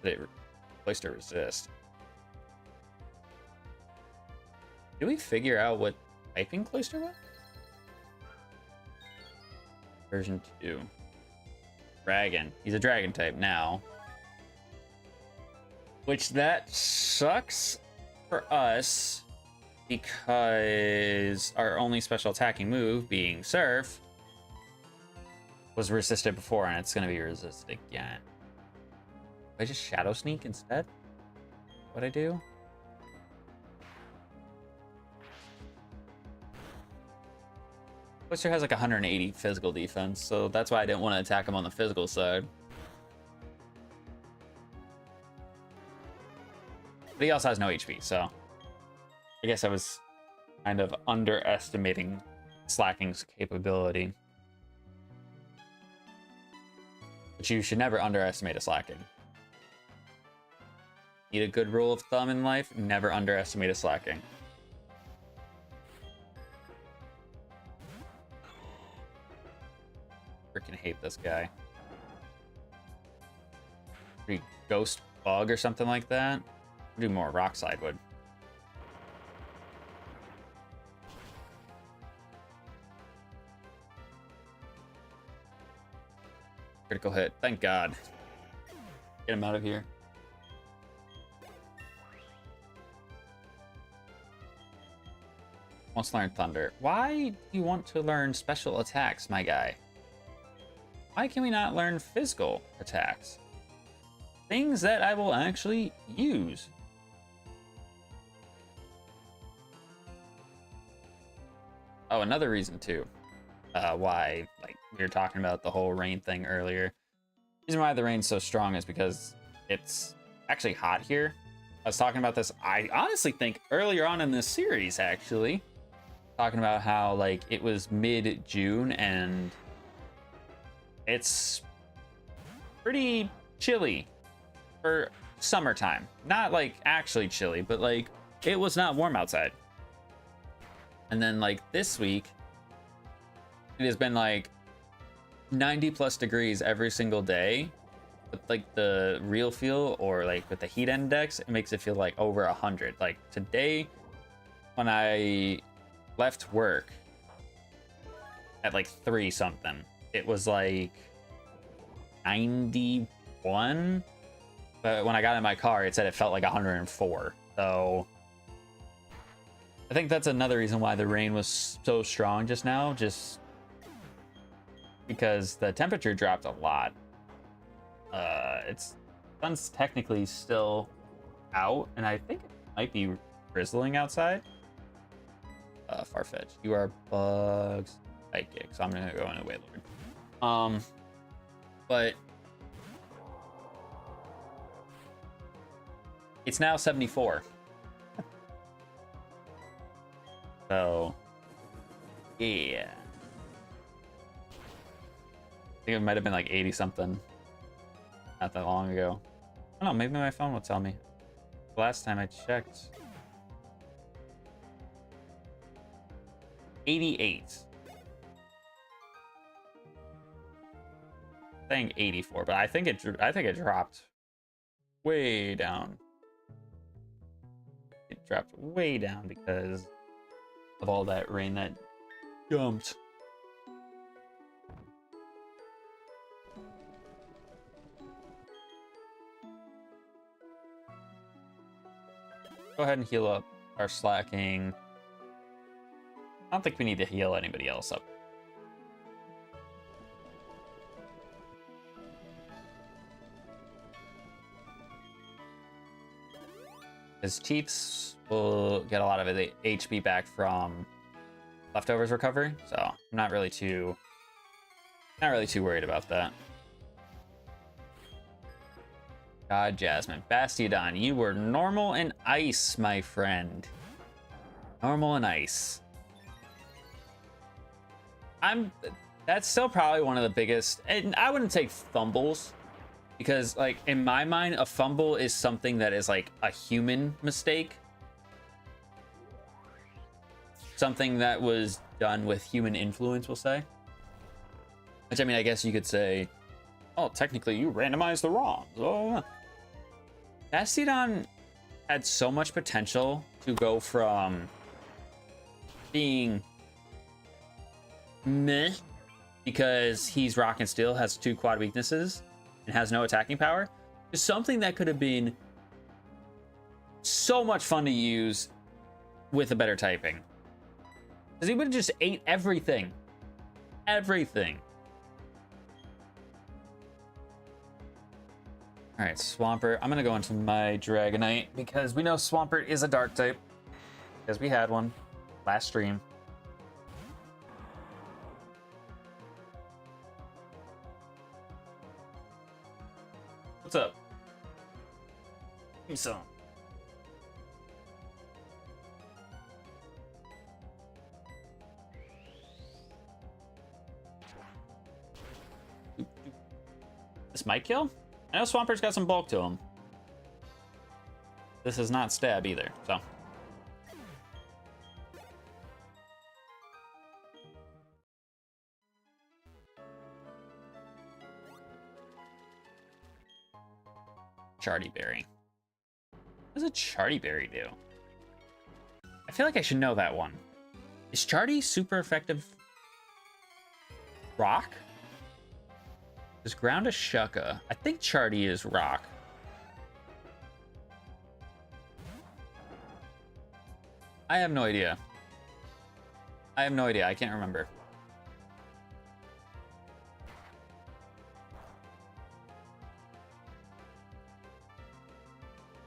Speaker 3: But it Cloyster resist. Did we figure out what typing Cloyster was? Version 2. Dragon. He's a dragon type now. Which that sucks for us. Because our only special attacking move, being Surf, was resisted before, and it's going to be resisted again. I just Shadow Sneak instead? What I do? Cloyster has like 180 physical defense, so that's why I didn't want to attack him on the physical side. But he also has no HP, so I guess I was kind of underestimating Slacking's capability. But you should never underestimate a Slacking. Need a good rule of thumb in life, never underestimate a Slacking. Freaking hate this guy. Maybe Ghost Bug or something like that. Do more Rock Slide would. Critical hit. Thank God. Get him out of here. Wants to learn Thunder. Why do you want to learn special attacks, my guy? Why can we not learn physical attacks? Things that I will actually use. Oh, another reason too. Why, like, we were talking about the whole rain thing earlier. The reason why the rain's so strong is because it's actually hot here. I was talking about this, I honestly think earlier on in this series, actually. Talking about how, like, it was mid-June and it's pretty chilly for summertime. Not, like, actually chilly, but, like, it was not warm outside. And then, like, this week, it has been like 90 plus degrees every single day. With like the real feel, or like with the heat index, it makes it feel like over 100. Like today, when I left work at like 3 something, it was like 91. But when I got in my car, it said it felt like 104. So I think that's another reason why the rain was so strong just now. Just because the temperature dropped a lot. It's sun's technically still out, and I think it might be drizzling outside. Farfetch, you are bugs psychic, so I'm gonna go into Wailord. But it's now 74. So yeah. I think it might have been like 80 something not that long ago. I don't know, maybe my phone will tell me. Last time I checked, 88. saying 84, but I think it dropped way down. It dropped way down because of all that rain that dumped. Go ahead and heal up our slacking. I don't think we need to heal anybody else up. His teeths will get a lot of the HP back from leftovers recovery, so I'm not really too worried about that. God, Jasmine. Bastiodon, you were normal and ice, my friend. Normal and ice. That's still probably one of the biggest, and I wouldn't take fumbles, because like in my mind, a fumble is something that is like a human mistake. Something that was done with human influence, we'll say. Which, I mean, I guess you could say, oh, technically you randomized the wrongs. Oh. Bastiodon had so much potential to go from being meh, because he's rock and steel, has 2 quad weaknesses, and has no attacking power, to something that could have been so much fun to use with a better typing. Because he would have just ate everything. Everything. Alright, Swampert. I'm going to go into my Dragonite, because we know Swampert is a dark type. Because we had one last stream. What's up? Give me some. This might kill? I know Swampert's got some bulk to him. This is not stab either, so. Charty Berry. What does a Charty Berry do? I feel like I should know that one. Is Charty super effective rock? Is ground a Shucka? I think Charty is rock. I have no idea. I have no idea. I can't remember.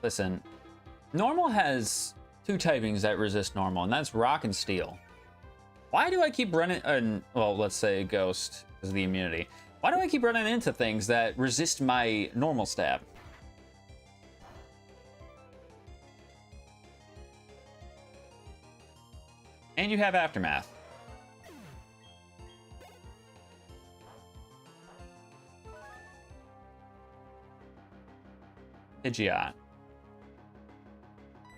Speaker 3: Listen, normal has 2 typings that resist normal, and that's rock and steel. Why do I keep running, well, let's say ghost is the immunity. Why do I keep running into things that resist my normal stab? And you have Aftermath. Pidgeot. I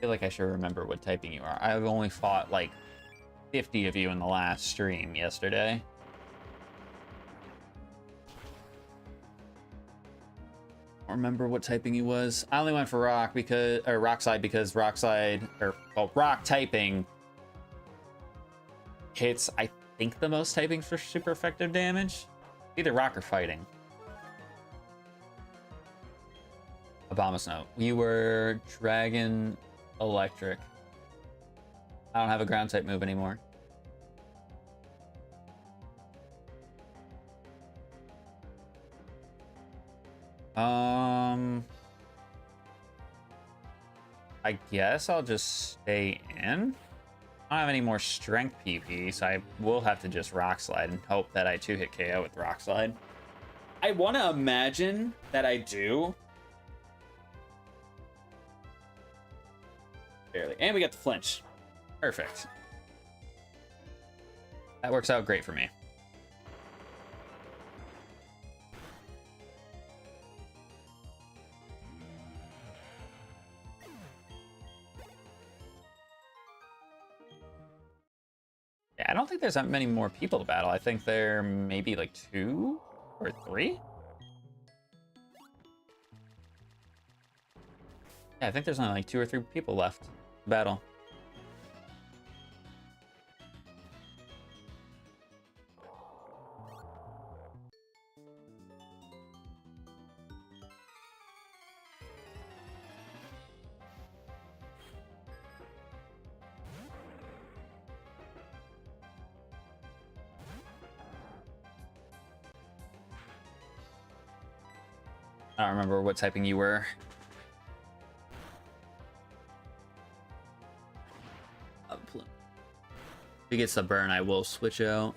Speaker 3: feel like I should remember what typing you are. I've only fought like 50 of you in the last stream yesterday. I don't remember what typing he was. I only went for rock because, or rock slide, because rock slide, or well, rock typing hits, I think, the most typing for super effective damage. Either rock or fighting. Abomasnow. You were Dragon Electric. I don't have a ground type move anymore. I guess I'll just stay in. I don't have any more strength PP, so I will have to just rock slide and hope that I 2-hit KO with rock slide. I want to imagine that I do. Barely. And we got the flinch. Perfect. That works out great for me. Yeah, I don't think there's that many more people to battle. I think there may be like 2 or 3. Yeah, I think there's only like 2 or 3 people left to battle. I don't remember what typing you were. If he gets the burn, I will switch out.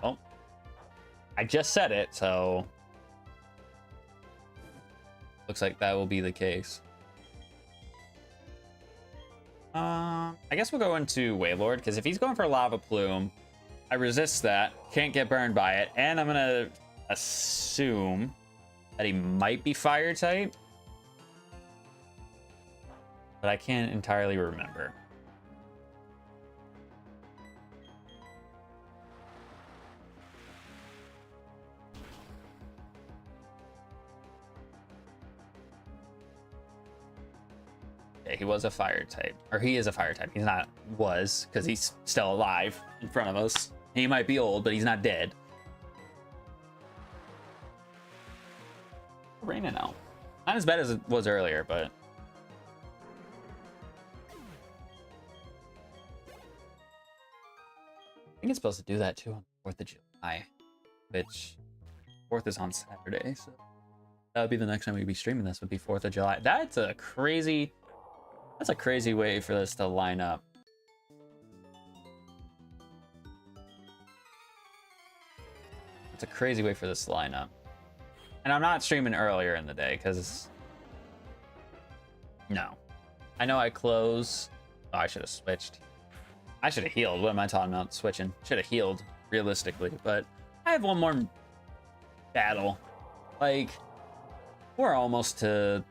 Speaker 3: Oh, I just said it, so looks like that will be the case. I guess we'll go into Waylord, because if he's going for Lava Plume, I resist that, can't get burned by it, and I'm gonna assume that he might be fire type, but I can't entirely remember. Yeah, he was a fire type, or he is a fire type. He's not was, because he's still alive in front of us. He might be old, but he's not dead. Raining out. Not as bad as it was earlier, but I think it's supposed to do that too on 4th of July, which 4th is on Saturday, so that would be the next time we'd be streaming this, would be 4th of July. That's a crazy way for this to line up. It's a crazy way for this to line up. And I'm not streaming earlier in the day, because no. I know I close. Oh, I should have switched. I should have healed. What am I talking about? Switching. Should have healed, realistically. But I have one more battle. Like, we're almost there.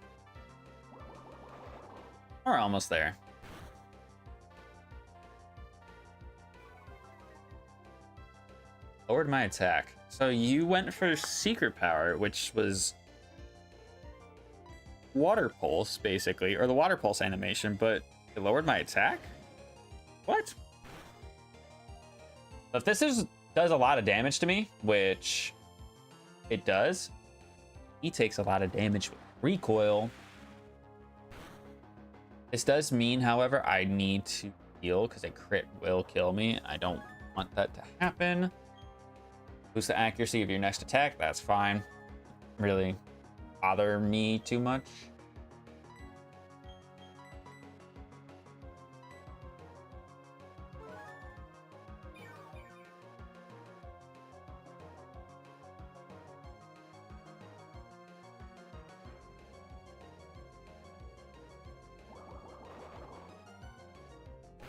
Speaker 3: Lowered my attack. So you went for secret power, which was water pulse, basically, or the water pulse animation, but it lowered my attack? What? If this does a lot of damage to me, which it does, he takes a lot of damage with recoil. This does mean, however, I need to heal, because a crit will kill me. I don't want that to happen. Boost the accuracy of your next attack, that's fine. Really bother me too much.